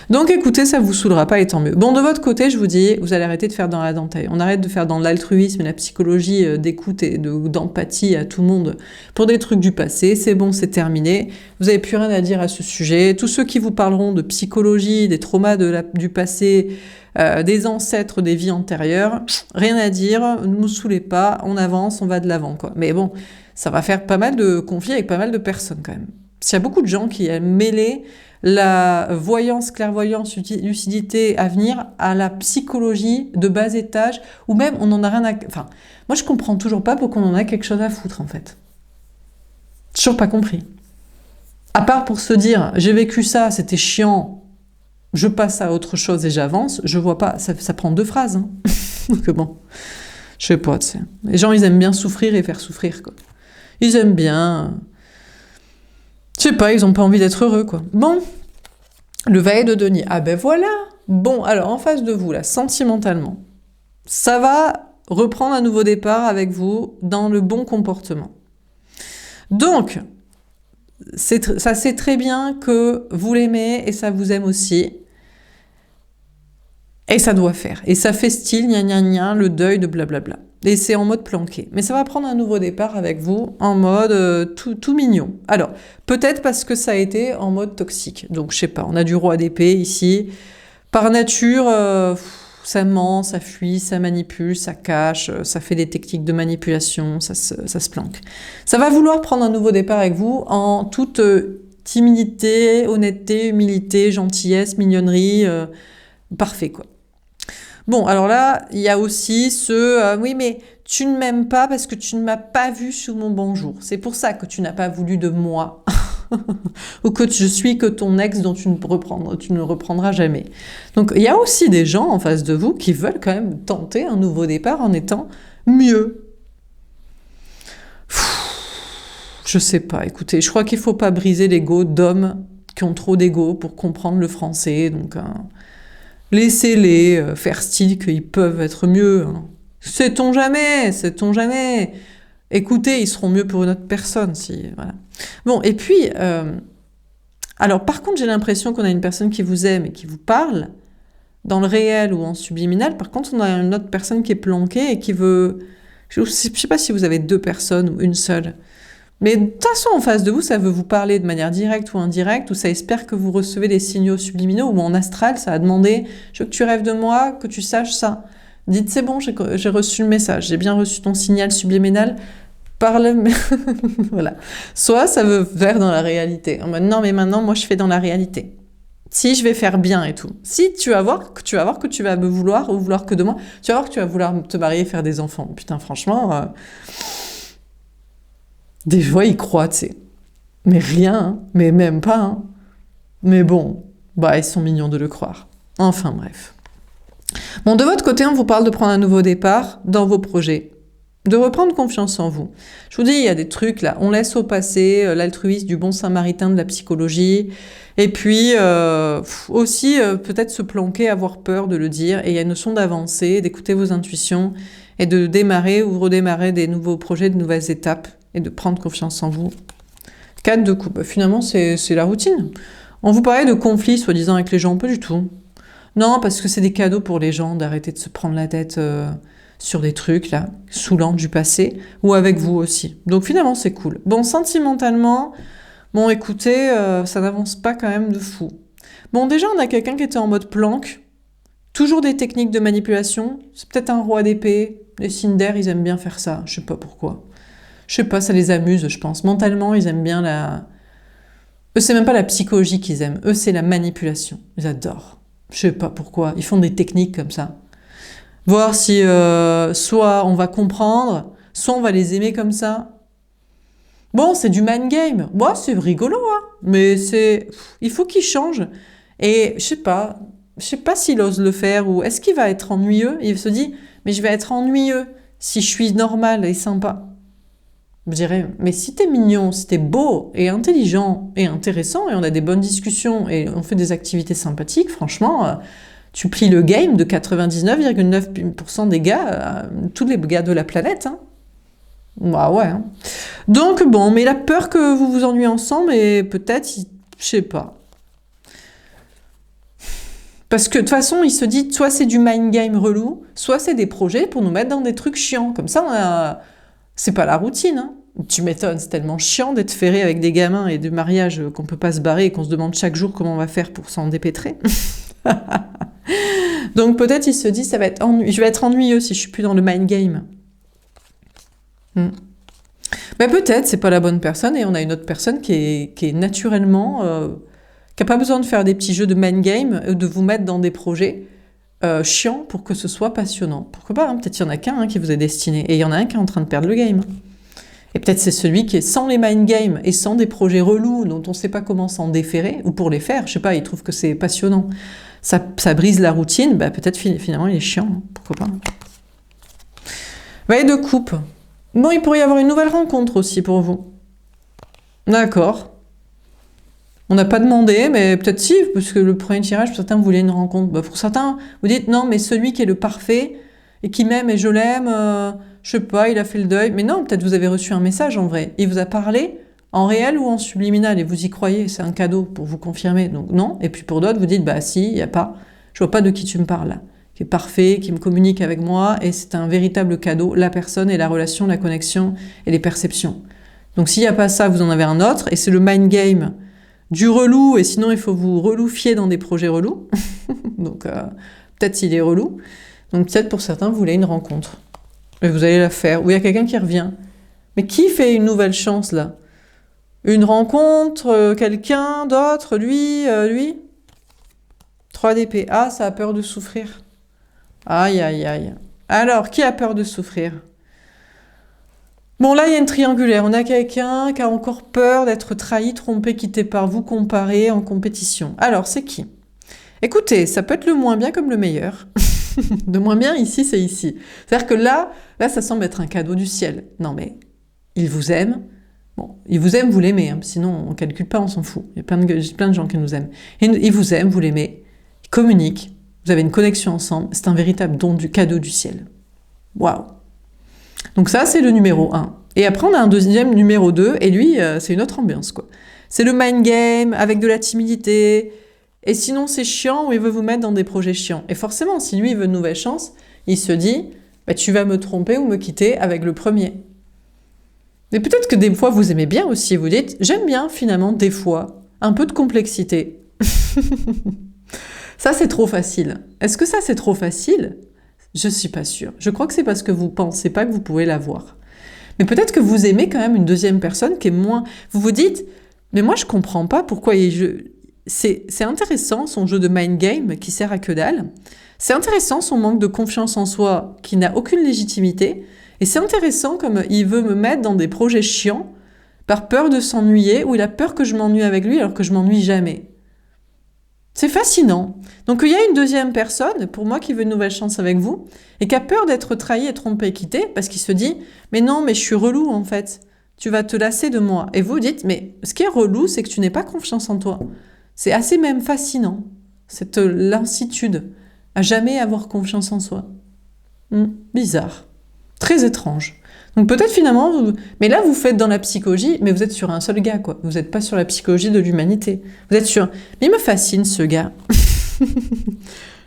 Donc, écoutez, ça vous saoulera pas et tant mieux. Bon, de votre côté, je vous dis, vous allez arrêter de faire dans la dentelle. On arrête de faire dans l'altruisme et la psychologie d'écoute et d'empathie à tout le monde pour des trucs du passé. C'est bon, c'est terminé. Vous avez plus rien à dire à ce sujet. Tous ceux qui vous parleront de psychologie, des traumas du passé, des ancêtres, des vies antérieures, rien à dire, ne vous saoulez pas, on avance, on va de l'avant, quoi. Mais bon, ça va faire pas mal de conflits avec pas mal de personnes, quand même. S'il y a beaucoup de gens qui aiment mêler la voyance, clairvoyance, lucidité à venir à la psychologie de bas étage, ou même on en a rien à... Enfin, moi je comprends toujours pas pourquoi on en a quelque chose à foutre, en fait. Toujours pas compris. À part pour se dire, j'ai vécu ça, c'était chiant, je passe à autre chose et j'avance, je vois pas, ça prend 2 phrases, hein. Donc bon, je sais pas, tu sais. Les gens, ils aiment bien souffrir et faire souffrir, quoi. Ils aiment bien... Je sais pas, ils ont pas envie d'être heureux, quoi. Bon, le valet de denier. Ah ben voilà. Bon, alors en face de vous, là, sentimentalement, ça va reprendre un nouveau départ avec vous dans le bon comportement. Donc, ça c'est très bien que vous l'aimez et ça vous aime aussi. Et ça doit faire. Et ça fait style, gna gna gna, le deuil de blablabla. Et c'est en mode planqué. Mais ça va prendre un nouveau départ avec vous, en mode tout mignon. Alors, peut-être parce que ça a été en mode toxique. Donc, je sais pas, on a du roi d'épée ici. Par nature, ça ment, ça fuit, ça manipule, ça cache, ça fait des techniques de manipulation, ça se planque. Ça va vouloir prendre un nouveau départ avec vous en toute timidité, honnêteté, humilité, gentillesse, mignonnerie, parfait, quoi. Bon, alors là, il y a aussi oui, mais tu ne m'aimes pas parce que tu ne m'as pas vu sous mon bon jour. C'est pour ça que tu n'as pas voulu de moi. Ou que je suis que ton ex dont tu ne reprendras jamais. Donc, il y a aussi des gens en face de vous qui veulent quand même tenter un nouveau départ en étant mieux. Je sais pas, écoutez, je crois qu'il faut pas briser l'ego d'hommes qui ont trop d'ego pour comprendre le français, donc... laissez-les faire style qu'ils peuvent être mieux. Hein. Sait-on jamais, sait-on jamais. Écoutez, ils seront mieux pour une autre personne. Voilà. Bon, et puis, alors par contre, j'ai l'impression qu'on a une personne qui vous aime et qui vous parle, dans le réel ou en subliminal. Par contre, on a une autre personne qui est planquée et qui veut... Je sais pas si vous avez 2 personnes ou une seule. Mais de toute façon, en face de vous, ça veut vous parler de manière directe ou indirecte, ou ça espère que vous recevez des signaux subliminaux, ou en astral, ça a demandé « Je veux que tu rêves de moi, que tu saches ça. » Dites « C'est bon, j'ai reçu le message, j'ai bien reçu ton signal subliminal. Parle... » Voilà. Soit ça veut faire dans la réalité. En mode « Non, mais maintenant, moi, je fais dans la réalité. Si, je vais faire bien et tout. Si, tu vas voir que tu vas me vouloir, ou vouloir que de moi. Tu vas voir que tu vas vouloir te marier et faire des enfants. » Putain, franchement... Des fois, ils croient, tu sais. Mais rien, hein. Mais même pas. Hein. Mais bon, bah, ils sont mignons de le croire. Enfin, bref. Bon, de votre côté, on vous parle de prendre un nouveau départ dans vos projets. De reprendre confiance en vous. Je vous dis, il y a des trucs, là. On laisse au passé l'altruisme du bon samaritain de la psychologie. Et puis, aussi, peut-être se planquer, avoir peur de le dire. Et il y a une notion d'avancer, d'écouter vos intuitions et de démarrer ou redémarrer des nouveaux projets, de nouvelles étapes. Et de prendre confiance en vous. 4 de coupe. Finalement, c'est la routine. On vous parlait de conflits, soi-disant, avec les gens, pas du tout. Non, parce que c'est des cadeaux pour les gens d'arrêter de se prendre la tête sur des trucs, là, saoulants du passé, ou avec vous aussi. Donc finalement, c'est cool. Bon, sentimentalement, bon, écoutez, ça n'avance pas quand même de fou. Bon, déjà, on a quelqu'un qui était en mode planque, toujours des techniques de manipulation, c'est peut-être un roi d'épée, les Cinder, ils aiment bien faire ça, je sais pas pourquoi. Je sais pas, ça les amuse, je pense. Mentalement, ils aiment bien la... Eux, c'est même pas la psychologie qu'ils aiment. Eux, c'est la manipulation. Ils adorent. Je sais pas pourquoi. Ils font des techniques comme ça. Voir si soit on va comprendre, soit on va les aimer comme ça. Bon, c'est du mind game. Bon, c'est rigolo, hein. Mais c'est... Il faut qu'ils changent. Et je sais pas, je sais pas s'il ose le faire ou est-ce qu'il va être ennuyeux? Il se dit, mais je vais être ennuyeux si je suis normal et sympa. Je dirais, mais si t'es mignon, si t'es beau et intelligent et intéressant et on a des bonnes discussions et on fait des activités sympathiques, franchement, tu plies le game de 99,9% des gars, tous les gars de la planète. Hein. Bah ouais. Hein. Donc bon, mais la peur que vous vous ennuyez ensemble et peut-être, je sais pas. Parce que de toute façon, il se dit, soit c'est du mind game relou, soit c'est des projets pour nous mettre dans des trucs chiants. Comme ça, c'est pas la routine. Hein. Tu m'étonnes, c'est tellement chiant d'être ferré avec des gamins et de mariage qu'on peut pas se barrer et qu'on se demande chaque jour comment on va faire pour s'en dépêtrer. Donc peut-être il se dit, je vais être ennuyeux si je suis plus dans le mind game. Mais peut-être c'est pas la bonne personne et on a une autre personne qui est naturellement... qui n'a pas besoin de faire des petits jeux de mind game, de vous mettre dans des projets chiants pour que ce soit passionnant. Pourquoi pas, hein, peut-être il y en a qu'un qui vous est destiné, et il y en a un qui est en train de perdre le game. Et peut-être c'est celui qui est sans les mind games et sans des projets relous dont on ne sait pas comment s'en déférer, ou pour les faire, je sais pas, il trouve que c'est passionnant. Ça brise la routine, bah peut-être finalement il est chiant, hein, pourquoi pas. Vaille de coupe. Bon, il pourrait y avoir une nouvelle rencontre aussi pour vous. D'accord. On n'a pas demandé, mais peut-être si, parce que le premier tirage, pour certains, vous vouliez une rencontre. Bah, pour certains, vous dites non, mais celui qui est le parfait et qui m'aime et je l'aime, je sais pas, il a fait le deuil. Mais non, peut-être vous avez reçu un message en vrai. Il vous a parlé en réel ou en subliminal et vous y croyez, c'est un cadeau pour vous confirmer. Donc non. Et puis pour d'autres, vous dites bah si, il n'y a pas. Je vois pas de qui tu me parles là. Qui est parfait, qui me communique avec moi et c'est un véritable cadeau, la personne et la relation, la connexion et les perceptions. Donc s'il n'y a pas ça, vous en avez un autre et c'est le mind game. Du relou, et sinon il faut vous reloufier dans des projets relous. Donc peut-être s'il est relou. Donc peut-être pour certains, vous voulez une rencontre. Et vous allez la faire. Ou il y a quelqu'un qui revient. Mais qui fait une nouvelle chance là? Une rencontre, quelqu'un d'autre, lui 3 d'épée. Ah, ça a peur de souffrir. Aïe, aïe, aïe. Alors, qui a peur de souffrir? Bon, là, il y a une triangulaire. On a quelqu'un qui a encore peur d'être trahi, trompé, quitté par vous, comparé en compétition. Alors, c'est qui? Écoutez, ça peut être le moins bien comme le meilleur. Le moins bien, ici, c'est ici. C'est-à-dire que là, ça semble être un cadeau du ciel. Non, mais il vous aime. Bon, il vous aime, vous l'aimez. Hein, sinon, on ne calcule pas, on s'en fout. Il y a plein de gens qui nous aiment. Il vous aime, vous l'aimez. Il communique. Vous avez une connexion ensemble. C'est un véritable don du cadeau du ciel. Waouh! Donc ça, c'est le numéro 1. Et après, on a un deuxième numéro 2, et lui, c'est une autre ambiance, quoi. C'est le mind game, avec de la timidité, et sinon c'est chiant, ou il veut vous mettre dans des projets chiants. Et forcément, si lui, il veut une nouvelle chance, il se dit, bah, tu vas me tromper ou me quitter avec le premier. Mais peut-être que des fois, vous aimez bien aussi, vous dites, j'aime bien, finalement, des fois, un peu de complexité. Ça, c'est trop facile. Est-ce que ça, c'est trop facile ? Je suis pas sûre. Je crois que c'est parce que vous pensez pas que vous pouvez l'avoir. Mais peut-être que vous aimez quand même une deuxième personne qui est moins... Vous vous dites, mais moi je comprends pas pourquoi c'est intéressant son jeu de mind game qui sert à que dalle. C'est intéressant son manque de confiance en soi qui n'a aucune légitimité. Et c'est intéressant comme il veut me mettre dans des projets chiants par peur de s'ennuyer ou il a peur que je m'ennuie avec lui alors que je m'ennuie jamais. C'est fascinant. Donc il y a une deuxième personne, pour moi, qui veut une nouvelle chance avec vous, et qui a peur d'être trahi et trompé et quitté, parce qu'il se dit « Mais non, mais je suis relou, en fait. Tu vas te lasser de moi. » Et vous dites « Mais ce qui est relou, c'est que tu n'aies pas confiance en toi. » C'est assez même fascinant, cette lassitude, à jamais avoir confiance en soi. Bizarre. Très étrange. Donc peut-être finalement, mais là vous faites dans la psychologie, mais vous êtes sur un seul gars, quoi. Vous n'êtes pas sur la psychologie de l'humanité. Vous êtes sur... Mais il me fascine ce gars.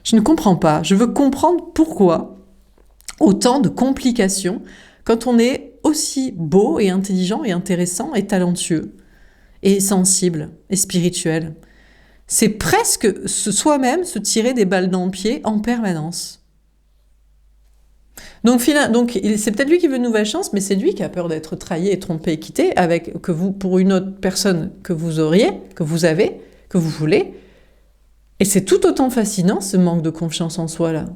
Je ne comprends pas. Je veux comprendre pourquoi autant de complications quand on est aussi beau et intelligent et intéressant et talentueux et sensible et spirituel. C'est presque soi-même se tirer des balles dans le pied en permanence. Donc c'est peut-être lui qui veut une nouvelle chance, mais c'est lui qui a peur d'être trahi et trompé et quitté pour une autre personne que vous auriez, que vous avez, que vous voulez. Et c'est tout autant fascinant, ce manque de confiance en soi là.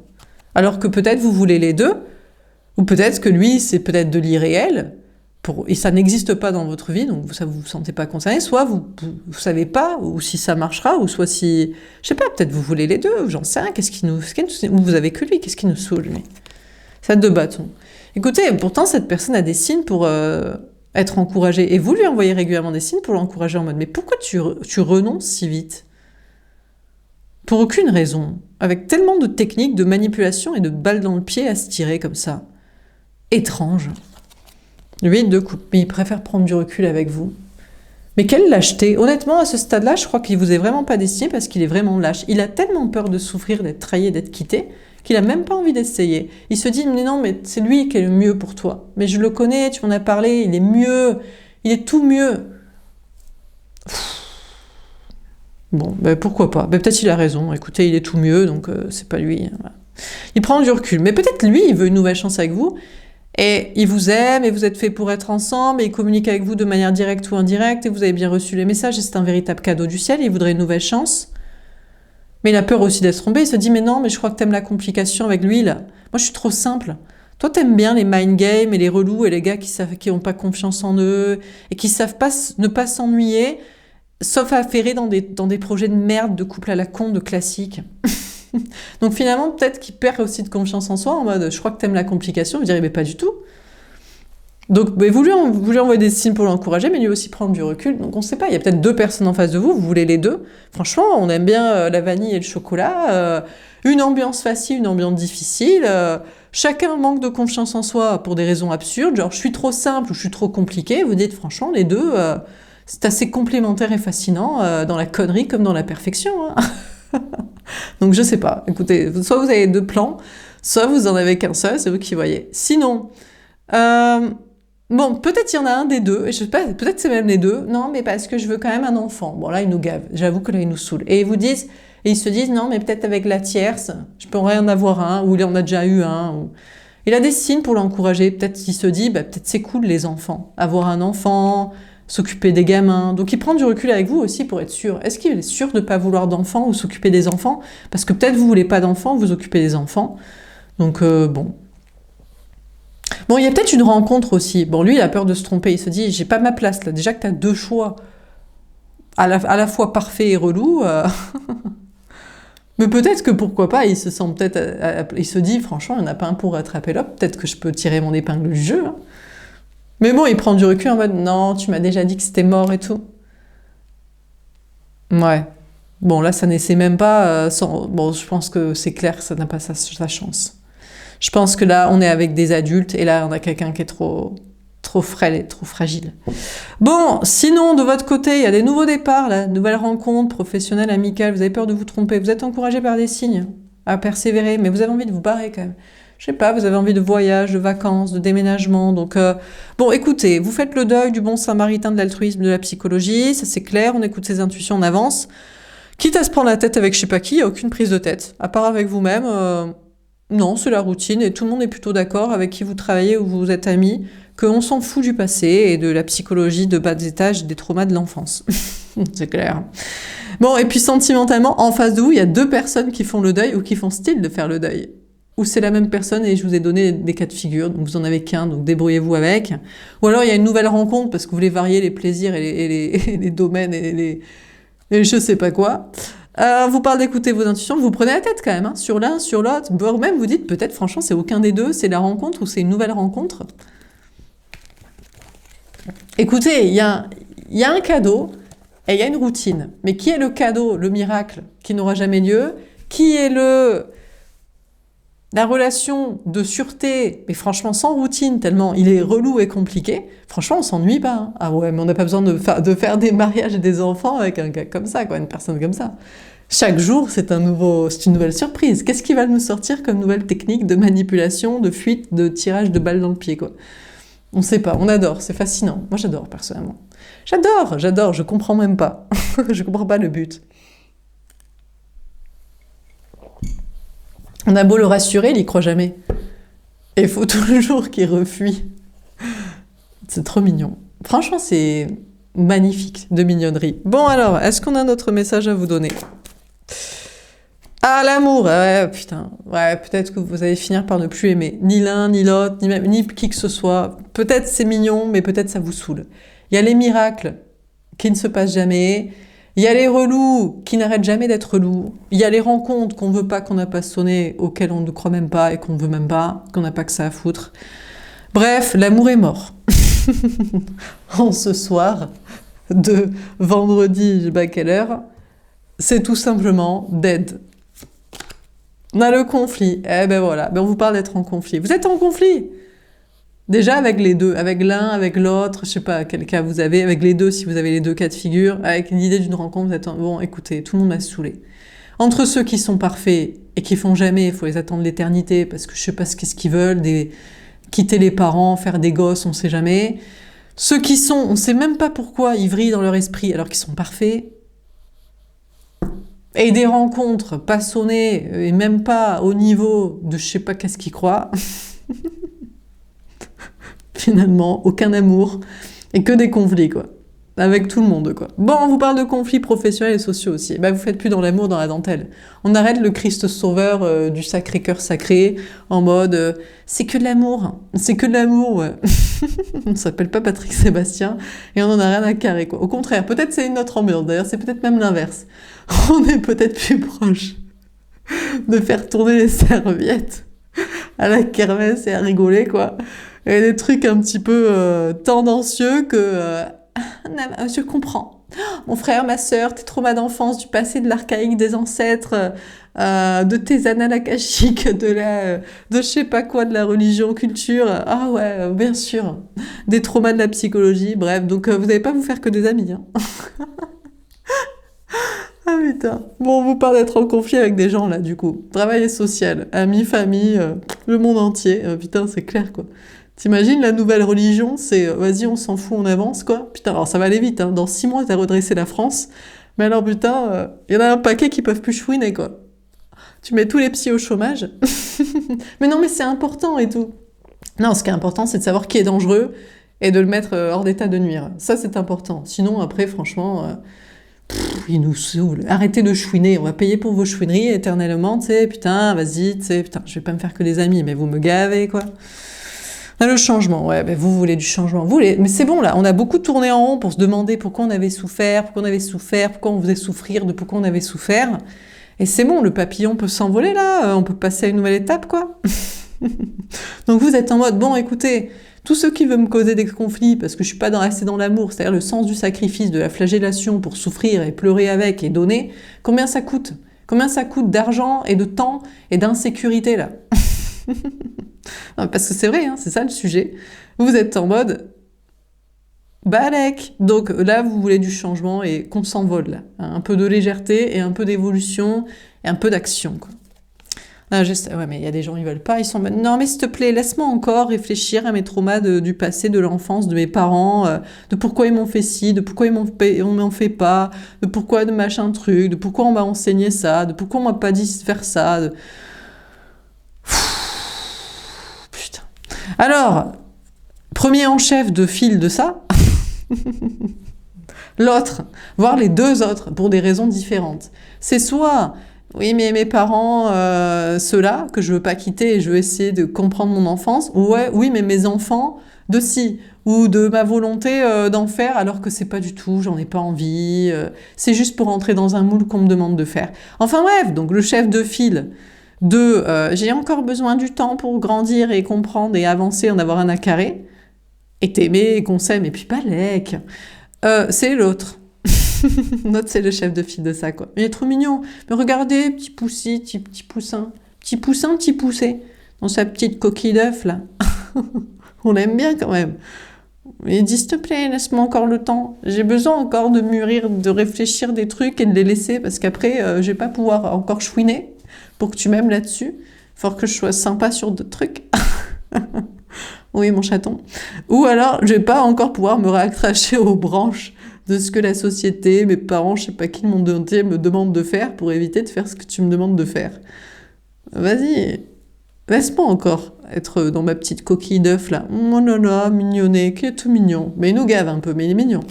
Alors que peut-être vous voulez les deux, ou peut-être que lui, c'est peut-être de l'irréel, Et ça n'existe pas dans votre vie, donc ça vous sentez pas concerné, soit vous savez pas, ou si ça marchera, ou soit si, je sais pas, peut-être vous voulez les deux, ou j'en sais rien, ou vous avez que lui, qu'est-ce qui nous saoule, lui? Ça deux bâtons. Écoutez, pourtant cette personne a des signes pour être encouragée, et vous lui envoyez régulièrement des signes pour l'encourager en mode, mais pourquoi tu renonces si vite? Pour aucune raison, avec tellement de techniques de manipulation et de balles dans le pied à se tirer comme ça. Étrange. Lui, de coupe, mais il préfère prendre du recul avec vous. Mais quelle lâcheté! Honnêtement, à ce stade-là, je crois qu'il vous est vraiment pas destiné parce qu'il est vraiment lâche. Il a tellement peur de souffrir, d'être trahi, d'être quitté, qu'il a même pas envie d'essayer. Il se dit, mais non, mais c'est lui qui est le mieux pour toi. Mais je le connais, tu m'en as parlé, il est mieux, il est tout mieux. Bon, ben pourquoi pas? Ben peut-être il a raison. Écoutez, il est tout mieux, donc c'est pas lui. Voilà. Il prend du recul. Mais peut-être lui, il veut une nouvelle chance avec vous. Et il vous aime, et vous êtes fait pour être ensemble, et il communique avec vous de manière directe ou indirecte, et vous avez bien reçu les messages, et c'est un véritable cadeau du ciel, il voudrait une nouvelle chance. Mais il a peur aussi d'être trompé, il se dit, mais non, mais je crois que t'aimes la complication avec lui, là. Moi, je suis trop simple. Toi, t'aimes bien les mind games, et les relous, et les gars qui ont pas confiance en eux, et qui savent pas, ne pas s'ennuyer, sauf à affairer dans des projets de merde, de couple à la con, de classique. Donc finalement, peut-être qu'il perd aussi de confiance en soi, en mode « je crois que t'aimes la complication », vous direz « mais pas du tout ». Donc vous lui envoyez des signes pour l'encourager, mais lui aussi prendre du recul. Donc on ne sait pas, il y a peut-être deux personnes en face de vous, vous voulez les deux. Franchement, on aime bien la vanille et le chocolat, une ambiance facile, une ambiance difficile. Chacun manque de confiance en soi pour des raisons absurdes, genre je suis trop simple ou je suis trop compliqué. Vous dites franchement, les deux, c'est assez complémentaire et fascinant dans la connerie comme dans la perfection, hein. Donc je sais pas, écoutez, soit vous avez deux plans, soit vous en avez qu'un seul, c'est vous qui voyez. Sinon, bon, peut-être il y en a un des deux, et je sais pas, peut-être c'est même les deux, non mais parce que je veux quand même un enfant. Bon là, ils nous gavent, j'avoue que là, ils nous saoulent. Et ils se disent, non mais peut-être avec la tierce, je pourrais en avoir un, ou il en a déjà eu un. Il a des signes pour l'encourager, peut-être qu'il se dit, bah, peut-être c'est cool les enfants, avoir un enfant, s'occuper des gamins. Donc il prend du recul avec vous aussi pour être sûr. Est-ce qu'il est sûr de ne pas vouloir d'enfants ou s'occuper des enfants? Parce que peut-être vous voulez pas d'enfants, vous occupez des enfants. Donc bon. Bon, il y a peut-être une rencontre aussi. Bon, lui, il a peur de se tromper. Il se dit, j'ai pas ma place là. Déjà que tu as deux choix à la fois parfait et relou. Mais peut-être que pourquoi pas, il se sent peut-être... il se dit, franchement, il n'y en a pas un pour rattraper l'autre. Peut-être que je peux tirer mon épingle du jeu, hein. Mais bon, il prend du recul en mode « Non, tu m'as déjà dit que c'était mort et tout. » Ouais. Bon, là, ça n'essaie même pas... Bon, je pense que c'est clair que ça n'a pas sa chance. Je pense que là, on est avec des adultes et là, on a quelqu'un qui est trop frêle et trop fragile. Bon, sinon, de votre côté, il y a des nouveaux départs, là, nouvelles rencontres professionnelles, amicales. Vous avez peur de vous tromper. Vous êtes encouragé par des signes à persévérer, mais vous avez envie de vous barrer quand même. Je sais pas, vous avez envie de voyage, de vacances, de déménagement. Donc, bon, écoutez, vous faites le deuil du bon samaritain de l'altruisme, de la psychologie, ça c'est clair, on écoute ses intuitions, on avance. Quitte à se prendre la tête avec je sais pas qui, il n'y a aucune prise de tête. À part avec vous-même, non, c'est la routine et tout le monde est plutôt d'accord avec qui vous travaillez ou vous êtes amis, qu'on s'en fout du passé et de la psychologie de bas étage des traumas de l'enfance. C'est clair. Bon, et puis sentimentalement, en face de vous, il y a deux personnes qui font le deuil ou qui font style de faire le deuil. Ou c'est la même personne et je vous ai donné des cas de figure, donc vous en avez qu'un, donc débrouillez-vous avec. Ou alors il y a une nouvelle rencontre parce que vous voulez varier les plaisirs et les domaines et je sais pas quoi. Vous parlez d'écouter vos intuitions, vous prenez la tête quand même, hein, sur l'un, sur l'autre, voire même vous dites peut-être franchement c'est aucun des deux, c'est la rencontre ou c'est une nouvelle rencontre. Écoutez, il y a un cadeau et il y a une routine. Mais qui est le cadeau, le miracle qui n'aura jamais lieu? Qui est la relation de sûreté, mais franchement sans routine, tellement il est relou et compliqué, franchement on s'ennuie pas, hein. Ah ouais, mais on n'a pas besoin de faire des mariages et des enfants avec un gars comme ça, quoi, une personne comme ça. Chaque jour, c'est une nouvelle surprise. Qu'est-ce qui va nous sortir comme nouvelle technique de manipulation, de fuite, de tirage de balles dans le pied, quoi? On sait pas, on adore, c'est fascinant. Moi j'adore personnellement. J'adore, je comprends même pas. Je comprends pas le but. On a beau le rassurer, il y croit jamais. Et il faut toujours qu'il refuit. C'est trop mignon. Franchement, c'est magnifique de mignonnerie. Bon alors, est-ce qu'on a notre message à vous donner? Ah, l'amour, ouais, putain. Ouais, peut-être que vous allez finir par ne plus aimer ni l'un, ni l'autre, ni même, ni qui que ce soit. Peut-être c'est mignon, mais peut-être ça vous saoule. Il y a les miracles qui ne se passent jamais. Il y a les relous qui n'arrêtent jamais d'être relous. Il y a les rencontres qu'on veut pas, qu'on n'a pas sonné, auxquelles on ne croit même pas et qu'on veut même pas, qu'on n'a pas que ça à foutre. Bref, l'amour est mort. En ce soir de vendredi, je sais pas quelle heure, c'est tout simplement dead. On a le conflit. Eh ben voilà, ben on vous parle d'être en conflit. Vous êtes en conflit déjà avec les deux, avec l'un, avec l'autre, je sais pas quel cas vous avez, avec les deux si vous avez les deux cas de figure, avec l'idée d'une rencontre, vous êtes bon, écoutez, tout le monde m'a saoulé. Entre ceux qui sont parfaits et qui font jamais, il faut les attendre l'éternité parce que je sais pas qu'est-ce qu'ils veulent, quitter les parents, faire des gosses, on sait jamais. Ceux qui sont, on sait même pas pourquoi, ils vrillent dans leur esprit alors qu'ils sont parfaits. Et des rencontres pas sonnées et même pas au niveau de je sais pas qu'est-ce qu'ils croient. Finalement, aucun amour et que des conflits, quoi. Avec tout le monde, quoi. Bon, on vous parle de conflits professionnels et sociaux aussi. Bah, vous faites plus dans l'amour, dans la dentelle. On arrête le Christ sauveur du Sacré-Cœur sacré en mode c'est que de l'amour, c'est que de l'amour, ouais. On s'appelle pas Patrick Sébastien et on en a rien à carrer, quoi. Au contraire, peut-être c'est une autre ambiance. D'ailleurs, c'est peut-être même l'inverse. On est peut-être plus proche de faire tourner les serviettes à la kermesse et à rigoler, quoi. Et des trucs un petit peu tendancieux que je comprends. Mon frère, ma sœur, tes traumas d'enfance, du passé, de l'archaïque, des ancêtres, de tes annales akashiques, de je sais pas quoi, de la religion, culture. Ah ouais, bien sûr. Des traumas de la psychologie, bref. Donc vous n'allez pas vous faire que des amis. Hein. Ah putain. Bon, on vous parle d'être en conflit avec des gens là, du coup. Travail et social, amis, famille, le monde entier. Putain, c'est clair quoi. T'imagines la nouvelle religion, c'est vas-y, on s'en fout, on avance quoi. Putain, alors ça va aller vite, hein. Dans 6 mois, t'as redressé la France. Mais alors putain, y en a un paquet qui peuvent plus chouiner quoi. Tu mets tous les psys au chômage. Mais non, mais c'est important et tout. Non, ce qui est important, c'est de savoir qui est dangereux et de le mettre hors d'état de nuire. Ça, c'est important. Sinon, après, franchement, il nous saoule. Arrêtez de chouiner. On va payer pour vos chouineries éternellement, tu sais. Putain, vas-y, tu sais. Putain, je vais pas me faire que des amis, mais vous me gavez, quoi. Ah, le changement, ouais, ben vous voulez du changement. Mais c'est bon, là, on a beaucoup tourné en rond pour se demander pourquoi on avait souffert, pourquoi on faisait souffrir, de pourquoi on avait souffert. Et c'est bon, le papillon peut s'envoler, là. On peut passer à une nouvelle étape, quoi. Donc vous êtes en mode, bon, écoutez, tous ceux qui veulent me causer des conflits parce que je suis pas assez dans l'amour, c'est-à-dire le sens du sacrifice, de la flagellation pour souffrir et pleurer avec et donner, combien ça coûte? Combien ça coûte d'argent et de temps et d'insécurité, là? Non, parce que c'est vrai, hein, c'est ça le sujet. Vous êtes en mode balèque. Donc là, vous voulez du changement et qu'on s'envole, là. Hein, un peu de légèreté et un peu d'évolution et un peu d'action, quoi. Ah, ouais, mais il y a des gens, ils veulent pas, ils sont non, mais s'il te plaît, laisse-moi encore réfléchir à mes traumas du passé, de l'enfance, de mes parents, de pourquoi ils m'ont fait ci, de pourquoi on m'en fait pas, de pourquoi de machin truc, de pourquoi on m'a enseigné ça, de pourquoi on m'a pas dit de faire ça. Putain. Alors, premier en chef de file de ça, l'autre, voire les deux autres, pour des raisons différentes. C'est soit oui, mais mes parents, ceux-là, que je veux pas quitter et je veux essayer de comprendre mon enfance. Ouais, oui, mais mes enfants, de si. Ou de ma volonté d'en faire alors que c'est pas du tout, j'en ai pas envie. C'est juste pour entrer dans un moule qu'on me demande de faire. Enfin bref, donc le chef de file de j'ai encore besoin du temps pour grandir et comprendre et avancer, en avoir un à carré, et t'aimer et qu'on s'aime, et puis pas lec. C'est l'autre. L'autre, c'est le chef de file de ça, quoi. Il est trop mignon. Mais regardez, petit poussi, petit poussin. Petit poussin, petit poussé. Dans sa petite coquille d'œuf, là. On l'aime bien, quand même. Il dit, s'il te plaît, laisse-moi encore le temps. J'ai besoin encore de mûrir, de réfléchir des trucs et de les laisser, parce qu'après, je vais pas pouvoir encore chouiner pour que tu m'aimes là-dessus. Faut que je sois sympa sur d'autres trucs. Oui, mon chaton. Ou alors, je vais pas encore pouvoir me raccrocher aux branches de ce que la société, mes parents, je sais pas qui, le monde entier me demande de faire pour éviter de faire ce que tu me demandes de faire. Vas-y, laisse-moi encore être dans ma petite coquille d'œuf là. Oh là là, mignonnet, qui est tout mignon. Mais il nous gave un peu, mais il est mignon.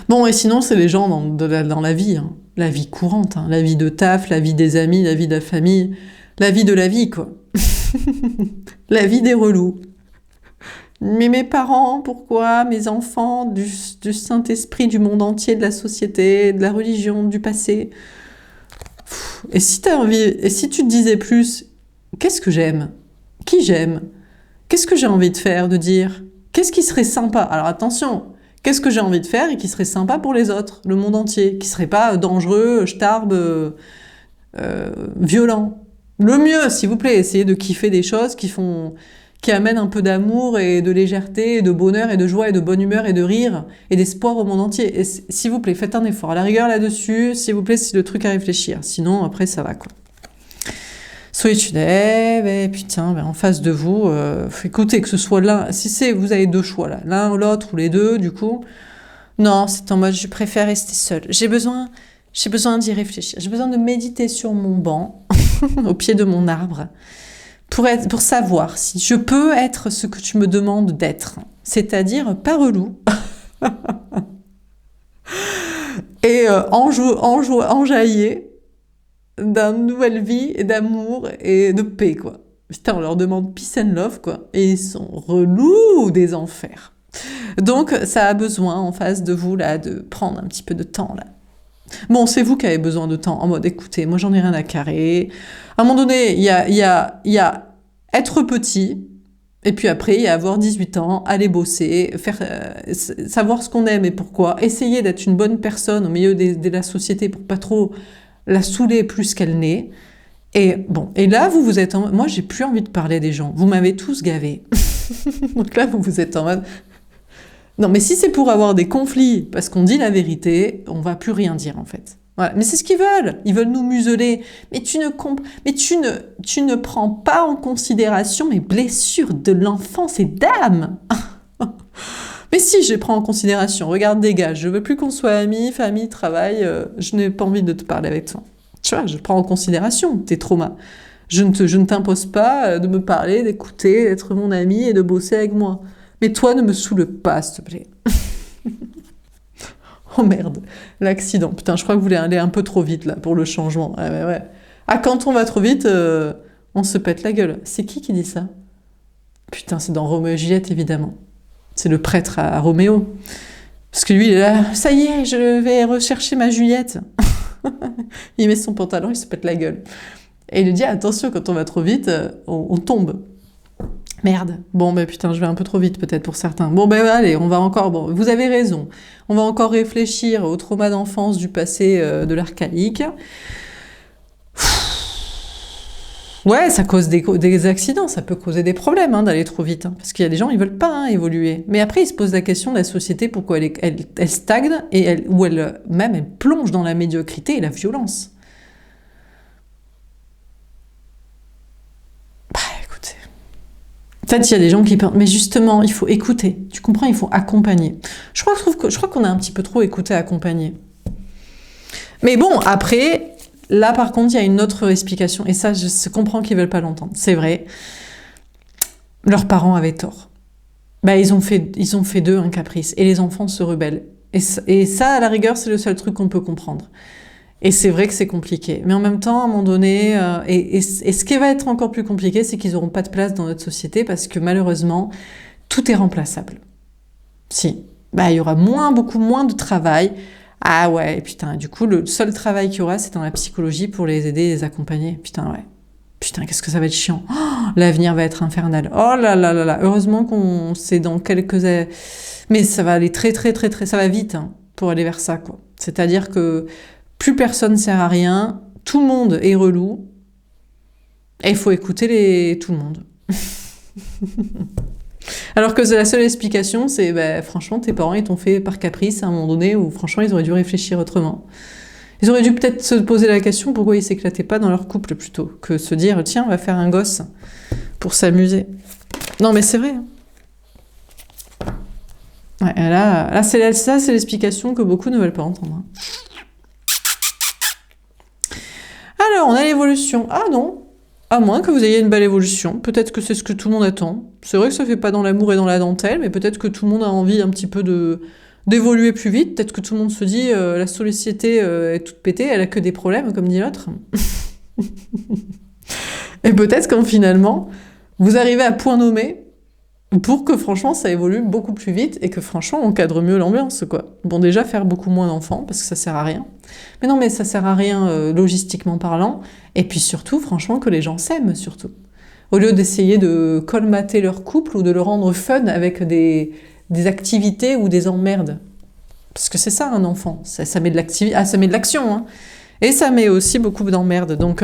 Bon, et sinon, c'est les gens dans la vie. Hein. La vie courante, hein. La vie de taf, la vie des amis, la vie de la famille, la vie de la vie, quoi. La vie des relous. Mais mes parents, pourquoi? Mes enfants, du Saint-Esprit, du monde entier, de la société, de la religion, du passé. Et si t'as envie, et si tu te disais plus, qu'est-ce que j'aime? Qui j'aime? Qu'est-ce que j'ai envie de faire, de dire? Qu'est-ce qui serait sympa? Alors attention, qu'est-ce que j'ai envie de faire et qui serait sympa pour les autres, le monde entier, qui serait pas dangereux, starbe, violent. Le mieux, s'il vous plaît, essayez de kiffer des choses qui amènent un peu d'amour et de légèreté, et de bonheur et de joie et de bonne humeur et de rire et d'espoir au monde entier. Et s'il vous plaît, faites un effort. À la rigueur là-dessus, s'il vous plaît, c'est le truc à réfléchir. Sinon, après, ça va, quoi. Soyez putain, en face de vous, écoutez, que ce soit l'un, si vous avez deux choix là, l'un ou l'autre ou les deux, du coup, non, c'est en mode je préfère rester seule. J'ai besoin d'y réfléchir. J'ai besoin de méditer sur mon banc, au pied de mon arbre, pour savoir si je peux être ce que tu me demandes d'être, c'est-à-dire pas relou, et enjaillé d'une nouvelle vie et d'amour et de paix, quoi. Putain, on leur demande peace and love, quoi. Et ils sont relous des enfers. Donc, ça a besoin, en face de vous, là, de prendre un petit peu de temps, là. Bon, c'est vous qui avez besoin de temps, en mode, écoutez, moi, j'en ai rien à carrer. À un moment donné, il y a être petit, et puis après, il y a avoir 18 ans, aller bosser, savoir ce qu'on aime et pourquoi, essayer d'être une bonne personne au milieu de la société pour pas trop la saouler plus qu'elle n'est. Et bon, et là, vous êtes en mode, moi, j'ai plus envie de parler des gens. Vous m'avez tous gavé. Donc là, vous êtes en mode, non, mais si c'est pour avoir des conflits, parce qu'on dit la vérité, on va plus rien dire, en fait. Voilà. Mais c'est ce qu'ils veulent. Ils veulent nous museler. Mais tu ne prends pas en considération mes blessures de l'enfance et d'âme. Mais si, je les prends en considération. Regarde, dégage. Je veux plus qu'on soit amis, famille, travail. Je n'ai pas envie de te parler avec toi. Tu vois, je prends en considération tes traumas. Je ne t'impose pas de me parler, d'écouter, d'être mon ami et de bosser avec moi. Mais toi, ne me saoule pas, s'il te plaît. Oh merde, l'accident. Putain, je crois que vous voulez aller un peu trop vite, là, pour le changement. Ouais. Ah, quand on va trop vite, on se pète la gueule. C'est qui dit ça? Putain, c'est dans Roméo et Juliette, évidemment. C'est le prêtre à Roméo. Parce que lui, il est là, ça y est, je vais rechercher ma Juliette. Il met son pantalon, il se pète la gueule. Et il lui dit, attention, quand on va trop vite, on tombe. Merde. Bon, putain, je vais un peu trop vite peut-être pour certains. Bon, allez, on va encore... Bon, vous avez raison. On va encore réfléchir au trauma d'enfance du passé de l'archaïque. Ouais, ça cause des accidents, ça peut causer des problèmes d'aller trop vite. Parce qu'il y a des gens, ils veulent pas évoluer. Mais après, ils se posent la question de la société, pourquoi elle stagne, ou elle plonge dans la médiocrité et la violence. Écoutez. Peut-être il y a des gens qui pensent, mais justement, il faut écouter. Tu comprends, il faut accompagner. Je crois qu'on a un petit peu trop écouté, accompagné. Mais bon, après... Là, par contre, il y a une autre explication. Et ça, je comprends qu'ils veulent pas l'entendre. C'est vrai. Leurs parents avaient tort. Ils ont fait d'eux un caprice. Et les enfants se rebellent. Et ça, à la rigueur, c'est le seul truc qu'on peut comprendre. Et c'est vrai que c'est compliqué. Mais en même temps, à un moment donné... et ce qui va être encore plus compliqué, c'est qu'ils n'auront pas de place dans notre société parce que malheureusement, tout est remplaçable. Si. Il y aura beaucoup moins de travail. Ah ouais, putain, du coup, le seul travail qu'il y aura, c'est dans la psychologie pour les aider, les accompagner. Putain, ouais. Putain, qu'est-ce que ça va être chiant. Oh, l'avenir va être infernal. Oh là là là là. Heureusement qu'on sait dans quelques... Mais ça va aller très, très, très, très... Ça va vite pour aller vers ça, quoi. C'est-à-dire que plus personne sert à rien, tout le monde est relou, et il faut écouter tout le monde. Alors que la seule explication, c'est franchement, tes parents, ils t'ont fait par caprice à un moment donné où franchement, ils auraient dû réfléchir autrement. Ils auraient dû peut-être se poser la question pourquoi ils s'éclataient pas dans leur couple plutôt que se dire tiens, on va faire un gosse pour s'amuser. Non, mais c'est vrai. Ouais, là c'est l'explication que beaucoup ne veulent pas entendre. Alors, on a l'évolution. Ah non, à moins que vous ayez une belle évolution. Peut-être que c'est ce que tout le monde attend. C'est vrai que ça fait pas dans l'amour et dans la dentelle, mais peut-être que tout le monde a envie un petit peu de d'évoluer plus vite. Peut-être que tout le monde se dit la société est toute pétée, elle a que des problèmes, comme dit l'autre. Et peut-être qu'en finalement, vous arrivez à point nommé pour que franchement ça évolue beaucoup plus vite et que franchement on cadre mieux l'ambiance, quoi. Bon, déjà faire beaucoup moins d'enfants parce que ça sert à rien. Mais non, mais ça sert à rien logistiquement parlant. Et puis surtout, franchement, que les gens s'aiment surtout. Au lieu d'essayer de colmater leur couple ou de le rendre fun avec des activités ou des emmerdes. Parce que c'est ça un enfant, ça met de l'activité, ça met de l'action, hein. Et ça met aussi beaucoup d'emmerdes. Donc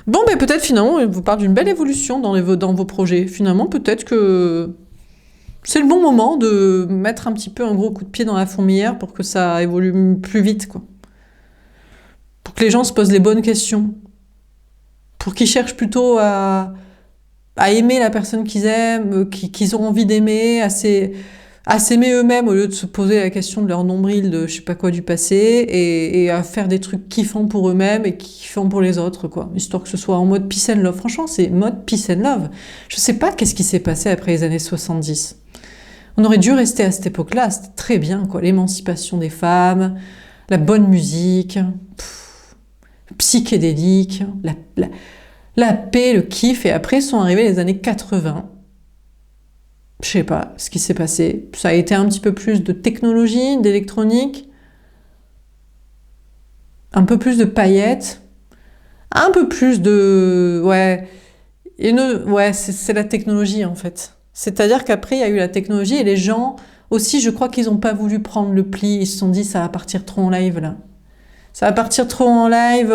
bon, mais peut-être finalement, il vous parle d'une belle évolution dans vos projets. Finalement, peut-être que c'est le bon moment de mettre un petit peu un gros coup de pied dans la fourmilière pour que ça évolue plus vite, quoi. Pour que les gens se posent les bonnes questions. Pour qu'ils cherchent plutôt à aimer la personne qu'ils aiment, qu'ils ont envie d'aimer, à s'aimer eux-mêmes au lieu de se poser la question de leur nombril de je sais pas quoi du passé, et à faire des trucs kiffants pour eux-mêmes et kiffants pour les autres, quoi. Histoire que ce soit en mode peace and love. Franchement, c'est mode peace and love. Je sais pas qu'est-ce qui s'est passé après les années 70. On aurait dû rester à cette époque-là, c'était très bien, quoi. L'émancipation des femmes, la bonne musique, psychédélique, la paix, le kiff, et après sont arrivées les années 80. Je sais pas ce qui s'est passé. Ça a été un petit peu plus de technologie, d'électronique, un peu plus de paillettes, un peu plus de... Ouais, c'est la technologie en fait. C'est-à-dire qu'après, il y a eu la technologie et les gens, aussi, je crois qu'ils n'ont pas voulu prendre le pli. Ils se sont dit, ça va partir trop en live là. Ça va partir trop en live,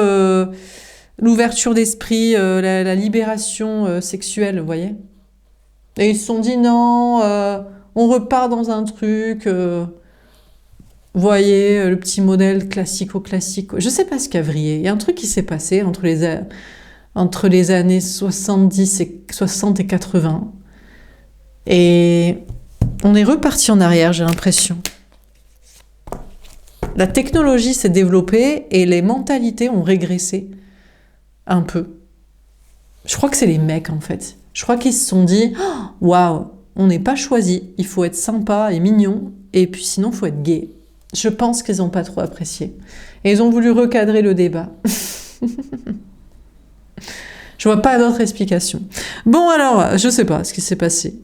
l'ouverture d'esprit, la libération sexuelle, vous voyez. Et ils se sont dit non, on repart dans un truc, vous voyez, le petit modèle classico-classique. Je sais pas ce qu'a vrillé. Il y a un truc qui s'est passé entre les années 70 et 60 et 80. Et on est reparti en arrière, j'ai l'impression. La technologie s'est développée et les mentalités ont régressé un peu. Je crois que c'est les mecs en fait. Je crois qu'ils se sont dit « Waouh, on n'est pas choisi, il faut être sympa et mignon, et puis sinon il faut être gay. » Je pense qu'ils n'ont pas trop apprécié. Et ils ont voulu recadrer le débat. Je vois pas d'autre explication. Bon alors, je sais pas ce qui s'est passé.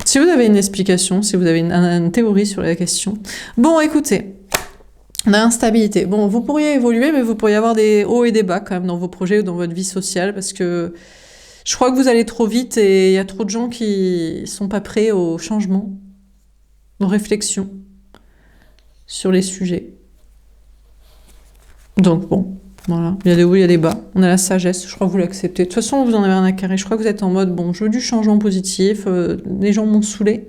Si vous avez une explication, si vous avez une théorie sur la question. Bon, écoutez, l'instabilité. Bon, vous pourriez évoluer, mais vous pourriez avoir des hauts et des bas quand même dans vos projets ou dans votre vie sociale, parce que je crois que vous allez trop vite et il y a trop de gens qui sont pas prêts au changement, aux réflexions sur les sujets. Donc bon, voilà, il y a des hauts, il y a des bas. On a la sagesse, je crois que vous l'acceptez. De toute façon, vous en avez rien à carrer. Je crois que vous êtes en mode, bon, je veux du changement positif, les gens m'ont saoulé.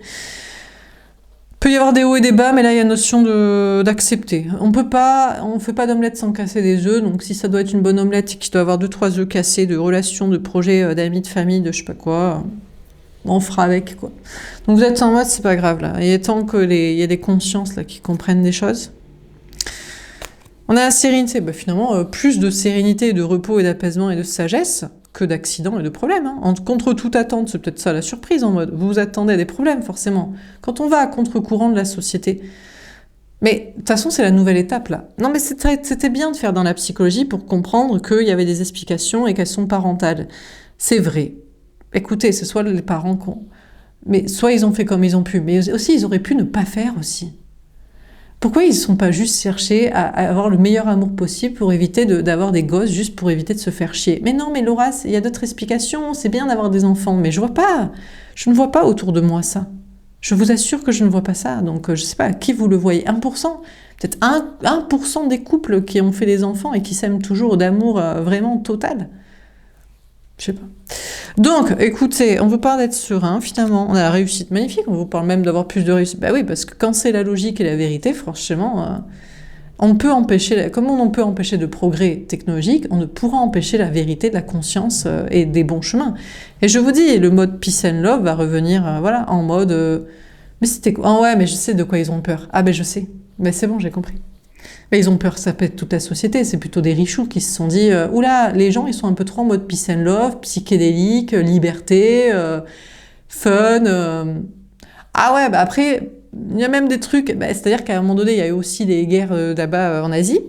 Il peut y avoir des hauts et des bas, mais là, il y a une notion d'accepter. On fait pas d'omelette sans casser des œufs, donc si ça doit être une bonne omelette et qu'il doit avoir 2-3 œufs cassés de relations, de projets, d'amis, de famille, de je sais pas quoi, on fera avec, quoi. Donc vous êtes en mode, c'est pas grave, là. Il est temps qu'il y ait des consciences, là, qui comprennent des choses. On a la sérénité. Bah, finalement, plus de sérénité, de repos et d'apaisement et de sagesse que d'accidents et de problèmes. Hein. Contre toute attente, c'est peut-être ça la surprise, en mode, vous vous attendez à des problèmes, forcément. Quand on va à contre-courant de la société. Mais, de toute façon, c'est la nouvelle étape, là. Non, mais c'était bien de faire dans la psychologie pour comprendre qu'il y avait des explications et qu'elles sont parentales. C'est vrai. Écoutez, c'est soit les parents mais soit ils ont fait comme ils ont pu, mais aussi, ils auraient pu ne pas faire, aussi. Pourquoi ils ne sont pas juste cherchés à avoir le meilleur amour possible pour éviter d'avoir des gosses, juste pour éviter de se faire chier? Mais non, mais Laura, il y a d'autres explications, c'est bien d'avoir des enfants, mais je ne vois pas autour de moi ça. Je vous assure que je ne vois pas ça, donc je ne sais pas, qui vous le voyez? 1%? Peut-être 1% des couples qui ont fait des enfants et qui s'aiment toujours d'amour vraiment total. Je sais pas. Donc, écoutez, on vous parle d'être serein, finalement. On a la réussite magnifique, on vous parle même d'avoir plus de réussite. Bah oui, parce que quand c'est la logique et la vérité, franchement, on peut empêcher, comme on peut empêcher de progrès technologique, on ne pourra empêcher la vérité de la conscience et des bons chemins. Et je vous dis, le mode peace and love va revenir, voilà, en mode... mais c'était quoi? Ah ouais, mais je sais de quoi ils ont peur. Ah ben je sais. Mais c'est bon, j'ai compris. Mais ils ont peur que ça pète toute la société. C'est plutôt des richoux qui se sont dit oula, les gens ils sont un peu trop en mode peace and love, psychédélique, liberté, fun. Ah ouais, bah après, il y a même des trucs, bah, c'est-à-dire qu'à un moment donné, il y a eu aussi des guerres là-bas en Asie.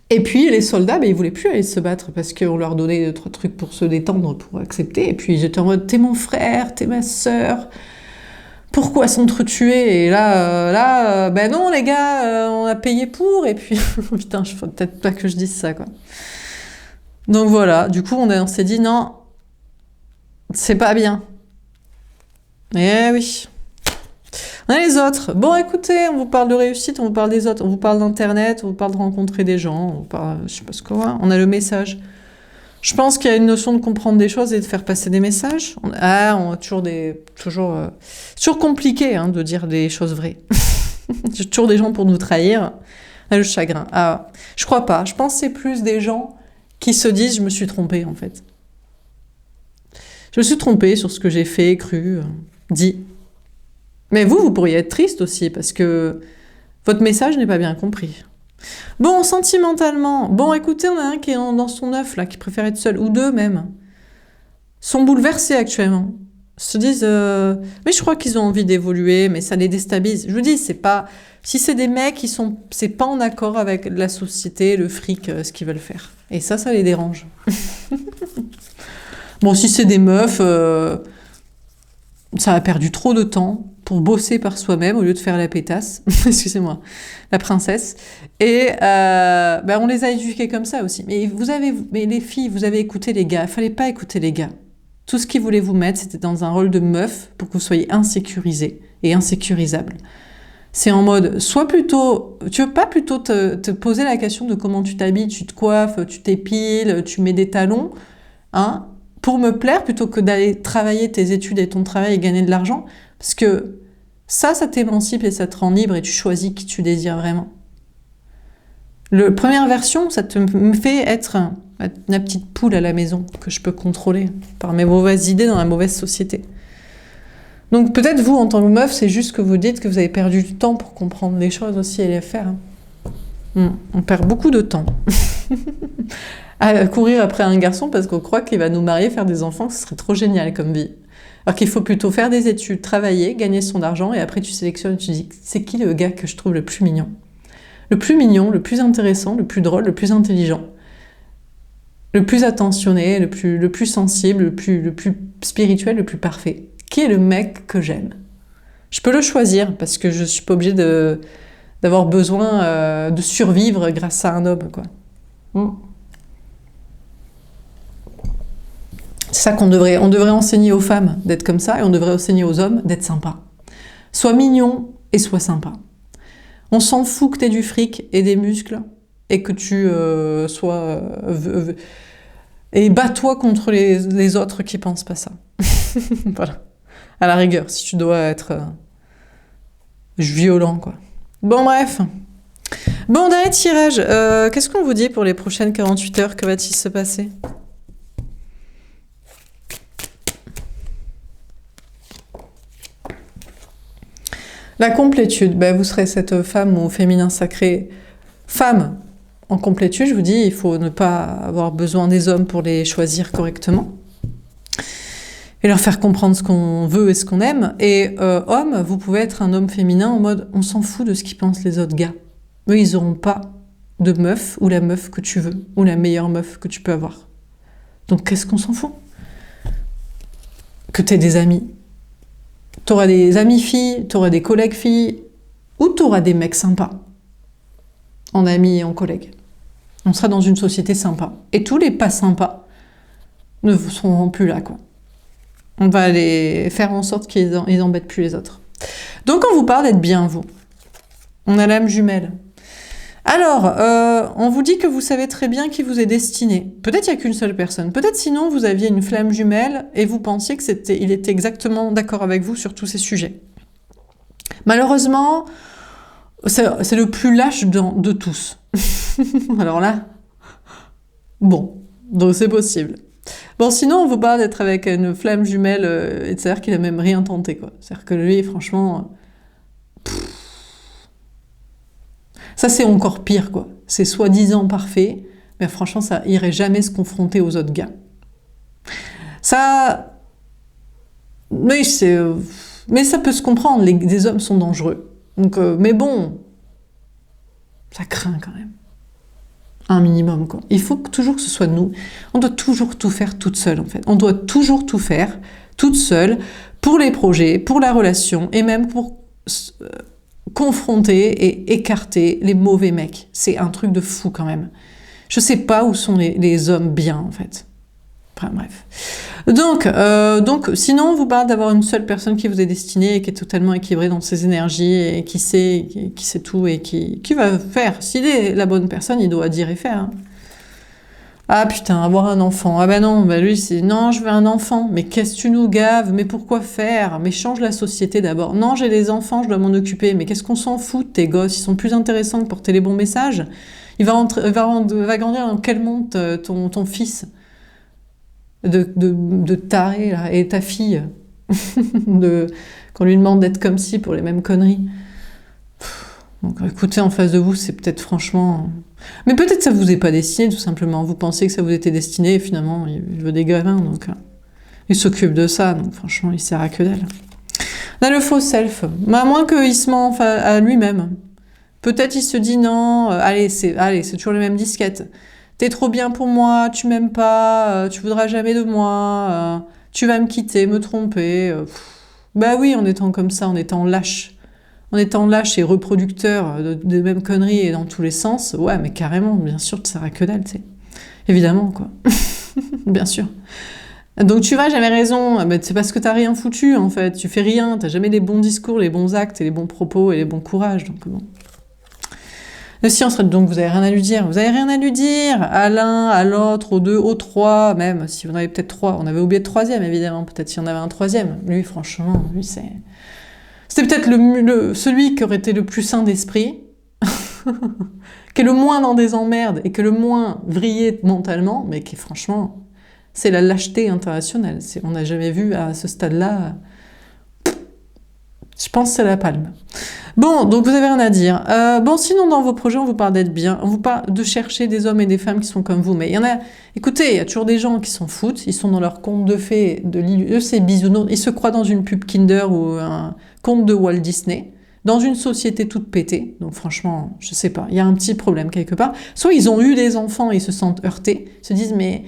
Et puis les soldats, bah, ils voulaient plus aller se battre parce qu'on leur donnait 2, 3 trucs pour se détendre, pour accepter. Et puis j'étais en mode, t'es mon frère, t'es ma sœur, pourquoi s'entretuer? Et là, ben non les gars, on a payé pour. Et puis, putain, faut peut-être pas que je dise ça, quoi. Donc voilà, du coup on s'est dit, non, c'est pas bien. Eh oui. On a les autres. Bon, écoutez, on vous parle de réussite, on vous parle des autres, on vous parle d'internet, on vous parle de rencontrer des gens, on vous parle, je sais pas ce qu'on voit. On a le message. Je pense qu'il y a une notion de comprendre des choses et de faire passer des messages. On a toujours compliqué hein, de dire des choses vraies. J'ai toujours des gens pour nous trahir. On a le chagrin. Ah, je crois pas. Je pense que c'est plus des gens qui se disent je me suis trompée en fait. Je me suis trompée sur ce que j'ai fait, cru, dit. Mais vous pourriez être triste aussi parce que votre message n'est pas bien compris. Bon, sentimentalement, bon, écoutez, on a un qui est dans son œuf, là, qui préfère être seul, ou deux même, sont bouleversés actuellement. Se disent, mais je crois qu'ils ont envie d'évoluer, mais ça les déstabilise. Je vous dis, c'est pas, si c'est des mecs c'est pas en accord avec la société, le fric, ce qu'ils veulent faire. Et ça les dérange. Bon, si c'est des meufs, ça a perdu trop de temps pour bosser par soi-même au lieu de faire la pétasse, excusez-moi, la princesse. Et on les a éduqués comme ça aussi. Mais les filles, vous avez écouté les gars. Il fallait pas écouter les gars. Tout ce qu'ils voulaient vous mettre, c'était dans un rôle de meuf pour que vous soyez insécurisé et insécurisable. C'est en mode, soit plutôt, tu veux pas plutôt te poser la question de comment tu t'habilles, tu te coiffes, tu t'épiles, tu mets des talons, hein, pour me plaire plutôt que d'aller travailler tes études et ton travail et gagner de l'argent. Parce que ça t'émancipe et ça te rend libre et tu choisis qui tu désires vraiment. La première version, ça me fait être la petite poule à la maison que je peux contrôler par mes mauvaises idées dans la mauvaise société. Donc peut-être vous, en tant que meuf, c'est juste que vous dites que vous avez perdu du temps pour comprendre les choses aussi et les faire. On perd beaucoup de temps à courir après un garçon parce qu'on croit qu'il va nous marier, faire des enfants, ce serait trop génial comme vie. Alors qu'il faut plutôt faire des études, travailler, gagner son argent et après tu sélectionnes, tu dis c'est qui le gars que je trouve le plus mignon, le plus intéressant, le plus drôle, le plus intelligent, le plus attentionné, le plus sensible, le plus spirituel, le plus parfait. Qui est le mec que j'aime? Je peux le choisir parce que je suis pas obligée d'avoir besoin de survivre grâce à un homme, quoi. C'est ça on devrait enseigner aux femmes d'être comme ça et on devrait enseigner aux hommes d'être sympa. Sois mignon et sois sympa. On s'en fout que t'aies du fric et des muscles et que tu sois... et bats-toi contre les autres qui pensent pas ça. Voilà. À la rigueur, si tu dois être violent, quoi. Bon, bref. Bon, dernier tirage. Qu'est-ce qu'on vous dit pour les prochaines 48 heures? Que va-t-il se passer? La complétude. Ben, vous serez cette femme ou féminin sacré. Femme en complétude, je vous dis, il faut ne pas avoir besoin des hommes pour les choisir correctement. Et leur faire comprendre ce qu'on veut et ce qu'on aime. Et homme, vous pouvez être un homme féminin en mode on s'en fout de ce qu'ils pensent les autres gars. Eux, ils n'auront pas de meuf ou la meuf que tu veux, ou la meilleure meuf que tu peux avoir. Donc qu'est-ce qu'on s'en fout? Que t'aies des amis. T'auras des amis filles, t'auras des collègues filles, ou t'auras des mecs sympas. En amis et en collègues. On sera dans une société sympa. Et tous les pas sympas ne seront plus là, quoi. On va les faire en sorte qu'ils embêtent plus les autres. Donc on vous parle d'être bien, vous. On a l'âme jumelle. Alors, on vous dit que vous savez très bien qui vous est destiné. Peut-être il n'y a qu'une seule personne. Peut-être sinon vous aviez une flamme jumelle et vous pensiez qu'il était exactement d'accord avec vous sur tous ces sujets. Malheureusement, c'est le plus lâche de tous. Alors là, bon, donc c'est possible. Bon, sinon, on vous parle d'être avec une flamme jumelle et de savoir qu'il a même rien tenté, quoi. C'est-à-dire que lui, franchement... ça, c'est encore pire, quoi. C'est soi-disant parfait, mais franchement, ça irait jamais se confronter aux autres gars. Ça... Mais mais ça peut se comprendre, des hommes sont dangereux. Donc, mais bon, ça craint quand même. Un minimum, quoi. Il faut toujours que ce soit nous. On doit toujours tout faire toute seule, en fait. On doit toujours tout faire toute seule pour les projets, pour la relation et même pour confronter et écarter les mauvais mecs. C'est un truc de fou quand même. Je sais pas où sont les hommes bien, en fait. Enfin, bref. Donc, sinon, vous parlez d'avoir une seule personne qui vous est destinée et qui est totalement équilibrée dans ses énergies et qui sait tout et qui va faire. S'il est la bonne personne, il doit dire et faire. Hein. Ah putain, avoir un enfant. Ah bah non, bah lui c'est non, je veux un enfant. Mais qu'est-ce que tu nous gaves? Mais pourquoi faire? Mais change la société d'abord. Non, j'ai des enfants, je dois m'en occuper. Mais qu'est-ce qu'on s'en fout de tes gosses? Ils sont plus intéressants que porter les bons messages. Va grandir dans quel monde ton fils de taré là, et ta fille qu'on lui demande d'être comme si pour les mêmes conneries. Donc écoutez, en face de vous, c'est peut-être franchement... Mais peut-être ça vous est pas destiné, tout simplement. Vous pensez que ça vous était destiné, et finalement, il veut des gamins, donc... il s'occupe de ça, donc franchement, il sert à que dalle. On a le faux self. À moins qu'il se ment à lui-même. Peut-être il se dit non, allez, c'est toujours les mêmes disquettes. T'es trop bien pour moi, tu m'aimes pas, tu voudras jamais de moi, tu vas me quitter, me tromper. Bah oui, en étant comme ça, en étant lâche et reproducteur de mêmes conneries et dans tous les sens, ouais, mais carrément, bien sûr, ça sert à que dalle, tu sais. Évidemment, quoi. Bien sûr. Donc tu vas, j'avais raison, mais c'est parce que t'as rien foutu, en fait. Tu fais rien, t'as jamais les bons discours, les bons actes et les bons propos et les bons courages, donc bon. Le science, donc vous avez rien à lui dire. Vous avez rien à lui dire à l'un, à l'autre, aux deux, aux trois, même si vous en avez peut-être trois. On avait oublié le troisième, évidemment. Peut-être s'il y en avait un troisième. Lui, franchement, c'était peut-être celui qui aurait été le plus sain d'esprit, qui est le moins dans des emmerdes et qui est le moins vrillé mentalement, mais qui, franchement, c'est la lâcheté internationale. On n'a jamais vu à ce stade-là. Je pense que c'est la palme. Bon, donc vous avez rien à dire. Bon, sinon, dans vos projets, on vous parle d'être bien. On vous parle de chercher des hommes et des femmes qui sont comme vous. Mais il y en a... Écoutez, il y a toujours des gens qui s'en foutent. Ils sont dans leur conte de fées, eux, c'est bisounours. Ils se croient dans une pub Kinder ou un conte de Walt Disney, dans une société toute pétée. Donc franchement, je sais pas. Il y a un petit problème quelque part. Soit ils ont eu des enfants et ils se sentent heurtés. Ils se disent, mais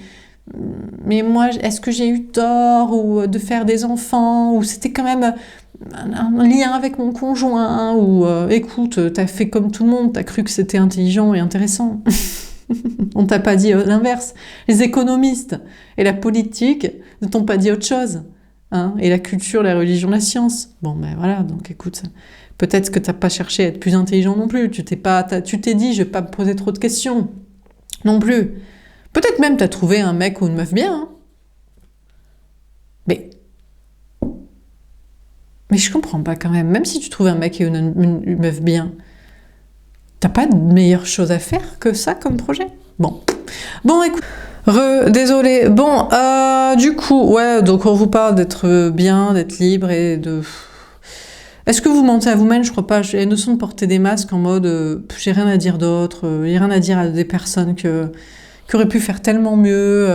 moi, est-ce que j'ai eu tort ou de faire des enfants, ou c'était quand même un lien avec mon conjoint, ou écoute, t'as fait comme tout le monde, t'as cru que c'était intelligent et intéressant. On t'a pas dit l'inverse. Les économistes et la politique ne t'ont pas dit autre chose. Hein, et la culture, la religion, la science. Bon, ben voilà, donc écoute, peut-être que t'as pas cherché à être plus intelligent non plus. Tu t'es dit, je vais pas me poser trop de questions. Non plus. Peut-être même t'as trouvé un mec ou une meuf bien. Hein. Mais je comprends pas quand même. Même si tu trouves un mec et une meuf bien, t'as pas de meilleure chose à faire que ça comme projet? Bon, écoute. Désolé. Bon, du coup, ouais, donc on vous parle d'être bien, d'être libre et de... Est-ce que vous mentez à vous-même? Je crois pas. J'ai la notion de porter des masques en mode j'ai rien à dire d'autre, j'ai rien à dire à des personnes qui auraient pu faire tellement mieux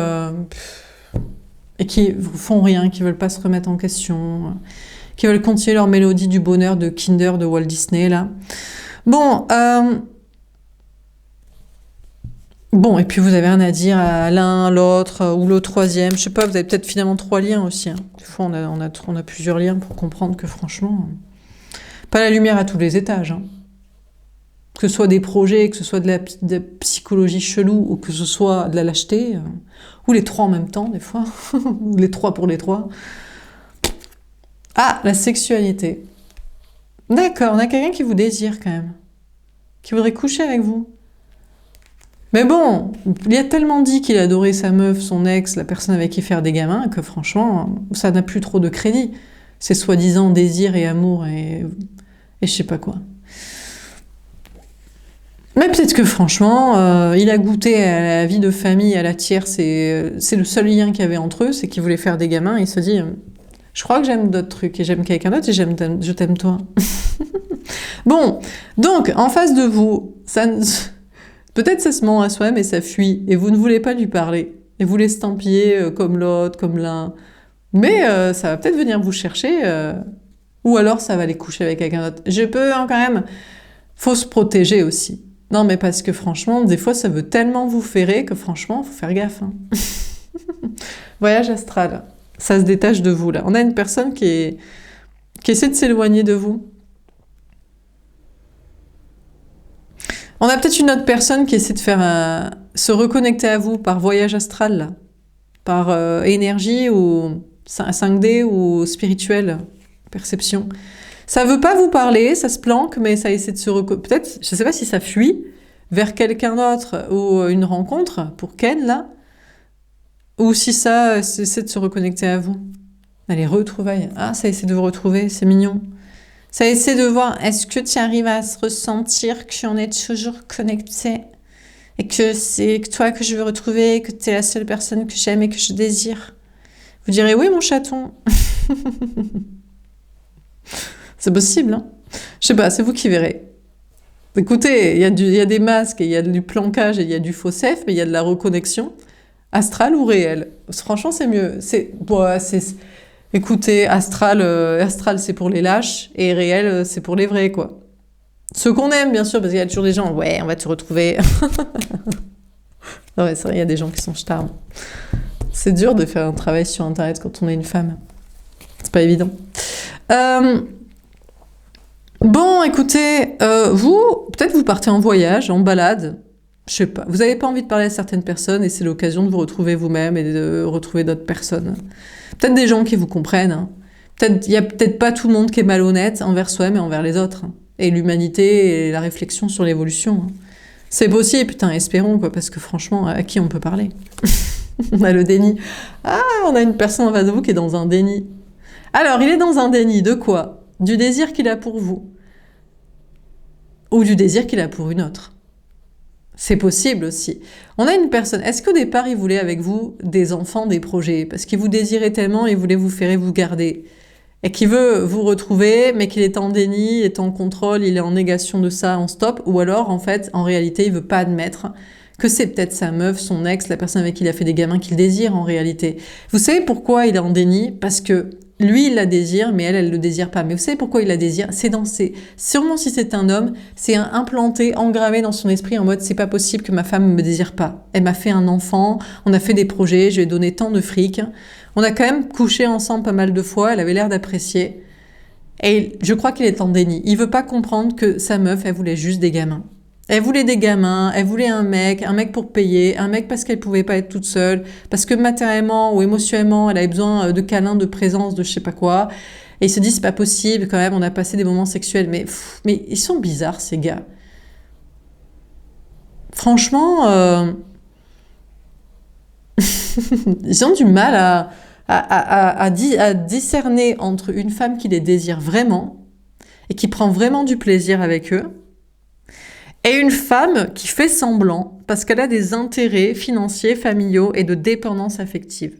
et qui font rien, qui veulent pas se remettre en question, qui veulent continuer leur mélodie du bonheur de Kinder de Walt Disney, là. Bon, et puis vous avez rien à dire à l'un, l'autre, ou le troisième. Je sais pas, vous avez peut-être finalement 3 liens aussi. Hein. Des fois, on a plusieurs liens pour comprendre que franchement, pas la lumière à tous les étages. Hein. Que ce soit des projets, que ce soit de la psychologie chelou, ou que ce soit de la lâcheté, ou les 3 en même temps, des fois, ou les 3 pour les 3. Ah, la sexualité. D'accord, on a quelqu'un qui vous désire quand même, qui voudrait coucher avec vous. Mais bon, il a tellement dit qu'il adorait sa meuf, son ex, la personne avec qui faire des gamins, que franchement, ça n'a plus trop de crédit. C'est soi-disant désir et amour et je sais pas quoi. Mais peut-être que franchement, il a goûté à la vie de famille, à la tierce, c'est le seul lien qu'il y avait entre eux, c'est qu'il voulait faire des gamins, et il se dit, je crois que j'aime d'autres trucs, et j'aime quelqu'un d'autre, et je t'aime toi. Bon, donc, en face de vous, peut-être ça se ment à soi-même et ça fuit, et vous ne voulez pas lui parler, et vous l'estampillez comme l'autre, comme l'un. Mais ça va peut-être venir vous chercher, ou alors ça va aller coucher avec quelqu'un d'autre. Je peux quand même... Faut se protéger aussi. Non, mais parce que franchement, des fois, ça veut tellement vous ferrer que franchement, faut faire gaffe. Hein. Voyage astral. Ça se détache de vous, là. On a une personne qui essaie de s'éloigner de vous. On a peut-être une autre personne qui essaie de faire se reconnecter à vous par voyage astral, là. Par énergie ou 5D ou spirituel, perception. Ça veut pas vous parler, ça se planque, mais ça essaie de se peut-être, je sais pas si ça fuit vers quelqu'un d'autre ou une rencontre pour Ken là, ou si ça essaie de se reconnecter à vous. Allez, retrouvailles. Ah, ça essaie de vous retrouver, c'est mignon. Ça essaie de voir, est-ce que tu arrives à se ressentir qu'on est toujours connecté et que c'est toi que je veux retrouver, que tu es la seule personne que j'aime et que je désire. Vous direz oui, mon chaton. C'est possible, hein. Je sais pas, c'est vous qui verrez. Écoutez, il y a des masques, il y a du planquage et il y a du faux safe, mais il y a de la reconnexion astrale ou réelle. Franchement, c'est mieux. Écoutez, astral, c'est pour les lâches et réel, c'est pour les vrais, quoi. Ceux qu'on aime, bien sûr, parce qu'il y a toujours des gens, ouais, on va te retrouver. Non, ouais, c'est vrai, il y a des gens qui sont starbs. C'est dur de faire un travail sur Internet quand on est une femme. C'est pas évident. Bon, écoutez, peut-être vous partez en voyage, en balade, je sais pas. Vous n'avez pas envie de parler à certaines personnes et c'est l'occasion de vous retrouver vous-même et de retrouver d'autres personnes. Peut-être des gens qui vous comprennent. Hein. Il y a peut-être pas tout le monde qui est malhonnête envers soi-même et envers les autres. Hein. Et l'humanité et la réflexion sur l'évolution. Hein. C'est possible, putain, espérons, quoi, parce que franchement, à qui on peut parler? On a le déni. Ah, on a une personne en face de vous qui est dans un déni. Alors, il est dans un déni de quoi? Du désir qu'il a pour vous. Ou du désir qu'il a pour une autre. C'est possible aussi. On a une personne, est-ce qu'au départ, il voulait avec vous des enfants, des projets? Parce qu'il vous désirait tellement, il voulait vous faire vous garder. Et qu'il veut vous retrouver, mais qu'il est en déni, est en contrôle, il est en négation de ça, en stop. Ou alors, en fait, en réalité, il veut pas admettre que c'est peut-être sa meuf, son ex, la personne avec qui il a fait des gamins qu'il désire en réalité. Vous savez pourquoi il est en déni? Parce que lui, il la désire, mais elle le désire pas. Mais vous savez pourquoi il la désire? C'est sûrement si c'est un homme, c'est implanté, engravé dans son esprit en mode c'est pas possible que ma femme me désire pas. Elle m'a fait un enfant, on a fait des projets, je lui ai donné tant de fric. On a quand même couché ensemble pas mal de fois, elle avait l'air d'apprécier. Et je crois qu'il est en déni. Il veut pas comprendre que sa meuf, elle voulait juste des gamins. Elle voulait des gamins, elle voulait un mec pour payer, un mec parce qu'elle pouvait pas être toute seule, parce que matériellement ou émotionnellement, elle avait besoin de câlins, de présence, de je sais pas quoi. Et il se dit, c'est pas possible, quand même, on a passé des moments sexuels. Mais ils sont bizarres, ces gars. Franchement, ils ont du mal à discerner entre une femme qui les désire vraiment et qui prend vraiment du plaisir avec eux, et une femme qui fait semblant parce qu'elle a des intérêts financiers, familiaux et de dépendance affective.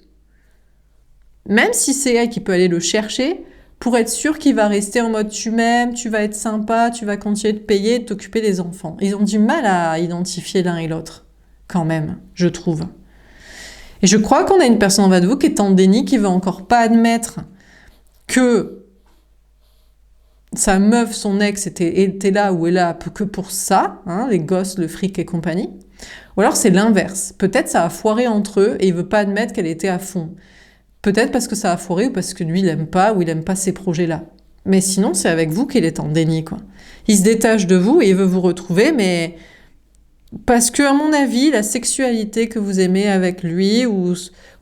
Même si c'est elle qui peut aller le chercher, pour être sûr qu'il va rester en mode tu m'aimes, tu vas être sympa, tu vas continuer de payer, de t'occuper des enfants. Ils ont du mal à identifier l'un et l'autre, quand même, je trouve. Et je crois qu'on a une personne en bas de vous qui est en déni, qui ne veut encore pas admettre que sa meuf, son ex, était là ou est là que pour ça, hein, les gosses, le fric et compagnie. Ou alors c'est l'inverse. Peut-être ça a foiré entre eux et il veut pas admettre qu'elle était à fond. Peut-être parce que ça a foiré ou parce que lui, il aime pas ou il aime pas ces projets-là. Mais sinon, c'est avec vous qu'il est en déni, quoi. Il se détache de vous et il veut vous retrouver, mais parce que, à mon avis, la sexualité que vous aimez avec lui ou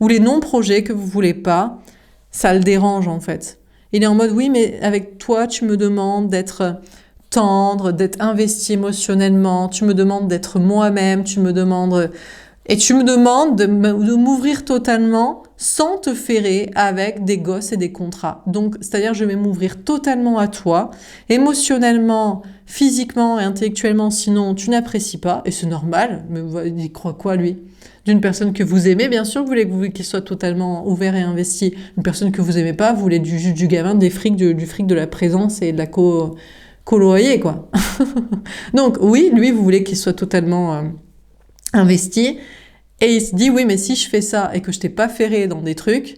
les non-projets que vous voulez pas, ça le dérange, en fait. Il est en mode, oui, mais avec toi, tu me demandes d'être tendre, d'être investi émotionnellement, tu me demandes d'être moi-même, tu me demandes de m'ouvrir totalement sans te ferrer avec des gosses et des contrats. Donc, c'est-à-dire, je vais m'ouvrir totalement à toi, émotionnellement, physiquement et intellectuellement, sinon tu n'apprécies pas, et c'est normal, mais il croit quoi, lui? D'une personne que vous aimez, bien sûr, vous voulez qu'il soit totalement ouvert et investi. Une personne que vous aimez pas, vous voulez du gamin, du fric, de la présence et de la colorier, quoi. Donc, oui, lui, vous voulez qu'il soit totalement investi. Et il se dit, oui, mais si je fais ça et que je t'ai pas ferré dans des trucs,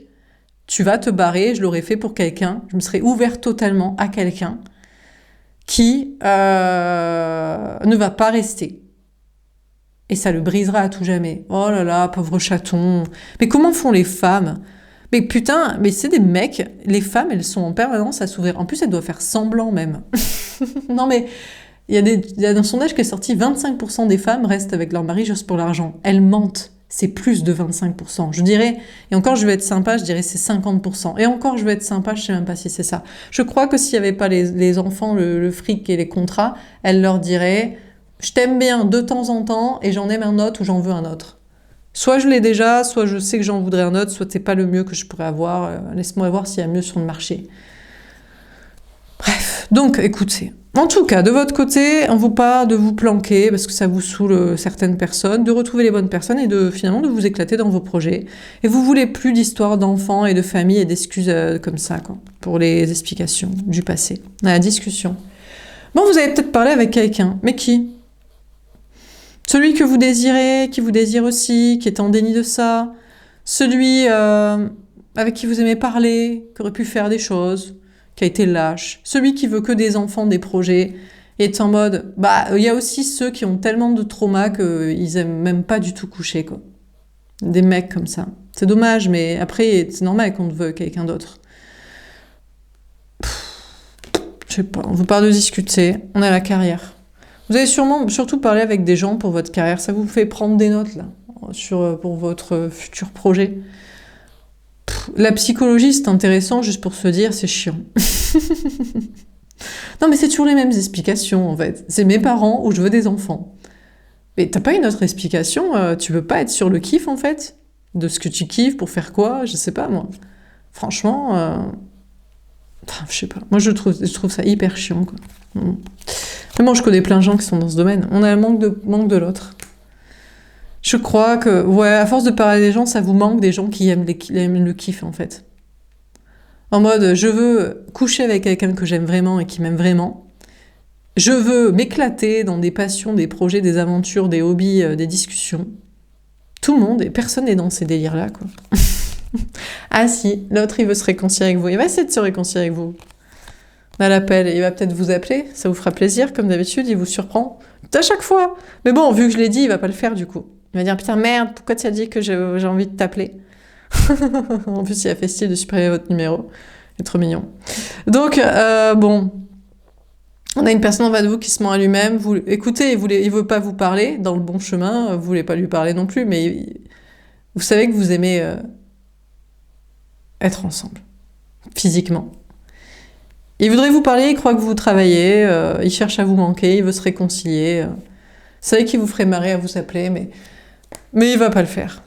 tu vas te barrer, je l'aurais fait pour quelqu'un, je me serais ouverte totalement à quelqu'un qui ne va pas rester. Et ça le brisera à tout jamais. Oh là là, pauvre chaton. Mais comment font les femmes? Mais putain, mais c'est des mecs, les femmes, elles sont en permanence à s'ouvrir. En plus, elles doivent faire semblant même. Non mais, il y a un sondage qui est sorti, 25% des femmes restent avec leur mari juste pour l'argent. Elles mentent. C'est plus de 25%. Je dirais, et encore je vais être sympa, je dirais c'est 50%. Et encore je vais être sympa, je sais même pas si c'est ça. Je crois que s'il n'y avait pas les enfants, le fric et les contrats, elle leur dirait, je t'aime bien de temps en temps et j'en aime un autre ou j'en veux un autre. Soit je l'ai déjà, soit je sais que j'en voudrais un autre, soit c'est pas le mieux que je pourrais avoir. Laisse-moi voir s'il y a mieux sur le marché. Bref, donc écoutez. En tout cas, de votre côté, on vous parle de vous planquer parce que ça vous saoule certaines personnes, de retrouver les bonnes personnes et finalement de vous éclater dans vos projets. Et vous voulez plus d'histoires d'enfants et de famille et d'excuses comme ça, quoi, pour les explications du passé, la discussion. Bon, vous avez peut-être parlé avec quelqu'un, mais qui? Celui que vous désirez, qui vous désire aussi, qui est en déni de ça. Celui avec qui vous aimez parler, qui aurait pu faire des choses, qui a été lâche. Celui qui veut que des enfants, des projets, et est en mode... Bah, il y a aussi ceux qui ont tellement de traumas qu'ils aiment même pas du tout coucher, quoi. Des mecs comme ça. C'est dommage, mais après, c'est normal qu'on veut quelqu'un d'autre. Je sais pas, on vous parle de discuter, on a la carrière. Vous allez surtout parler avec des gens pour votre carrière. Ça vous fait prendre des notes, là, pour votre futur projet. La psychologie, c'est intéressant juste pour se dire, c'est chiant. Non, mais c'est toujours les mêmes explications, en fait. C'est mes parents ou je veux des enfants. Mais t'as pas une autre explication? Tu veux pas être sur le kiff, en fait? De ce que tu kiffes, pour faire quoi? Je sais pas, moi. Franchement... Enfin, je sais pas. Moi, je trouve ça hyper chiant, quoi. Mais moi, je connais plein de gens qui sont dans ce domaine. On a un manque de l'autre. Je crois que, ouais, à force de parler des gens, ça vous manque des gens qui aiment le kiff, en fait. En mode, je veux coucher avec quelqu'un que j'aime vraiment et qui m'aime vraiment. Je veux m'éclater dans des passions, des projets, des aventures, des hobbies, des discussions. Tout le monde, et personne n'est dans ces délires-là, quoi. Ah si, l'autre, il veut se réconcilier avec vous. Il va essayer de se réconcilier avec vous. À l'appel, il va peut-être vous appeler, ça vous fera plaisir, comme d'habitude, il vous surprend. À chaque fois. Mais bon, vu que je l'ai dit, il va pas le faire, du coup. Il va dire, putain, merde, pourquoi tu as dit que j'ai envie de t'appeler? En plus, il a fait style de supprimer votre numéro. Il est trop mignon. Donc, bon... On a une personne en face de vous qui se ment à lui-même. Écoutez, il veut pas vous parler dans le bon chemin. Vous voulez pas lui parler non plus, mais vous savez que vous aimez être ensemble, physiquement. Il voudrait vous parler, il croit que vous travaillez, il cherche à vous manquer, il veut se réconcilier. Vous savez qu'il vous ferait marrer à vous appeler, mais il va pas le faire.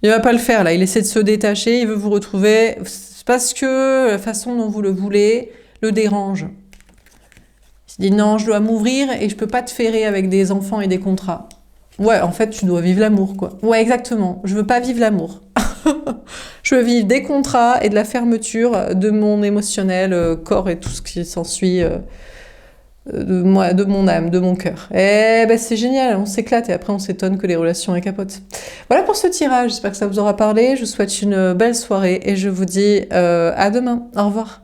Il va pas le faire, là. Il essaie de se détacher, il veut vous retrouver. C'est parce que la façon dont vous le voulez le dérange. Il se dit non, je dois m'ouvrir et je peux pas te ferrer avec des enfants et des contrats. Ouais, en fait, tu dois vivre l'amour, quoi. Ouais, exactement. Je veux pas vivre l'amour. Je veux vivre des contrats et de la fermeture de mon émotionnel, corps et tout ce qui s'ensuit, de moi, de mon âme, de mon cœur. Eh ben, c'est génial, on s'éclate et après on s'étonne que les relations capotent. Voilà pour ce tirage. J'espère que ça vous aura parlé. Je vous souhaite une belle soirée et je vous dis à demain. Au revoir.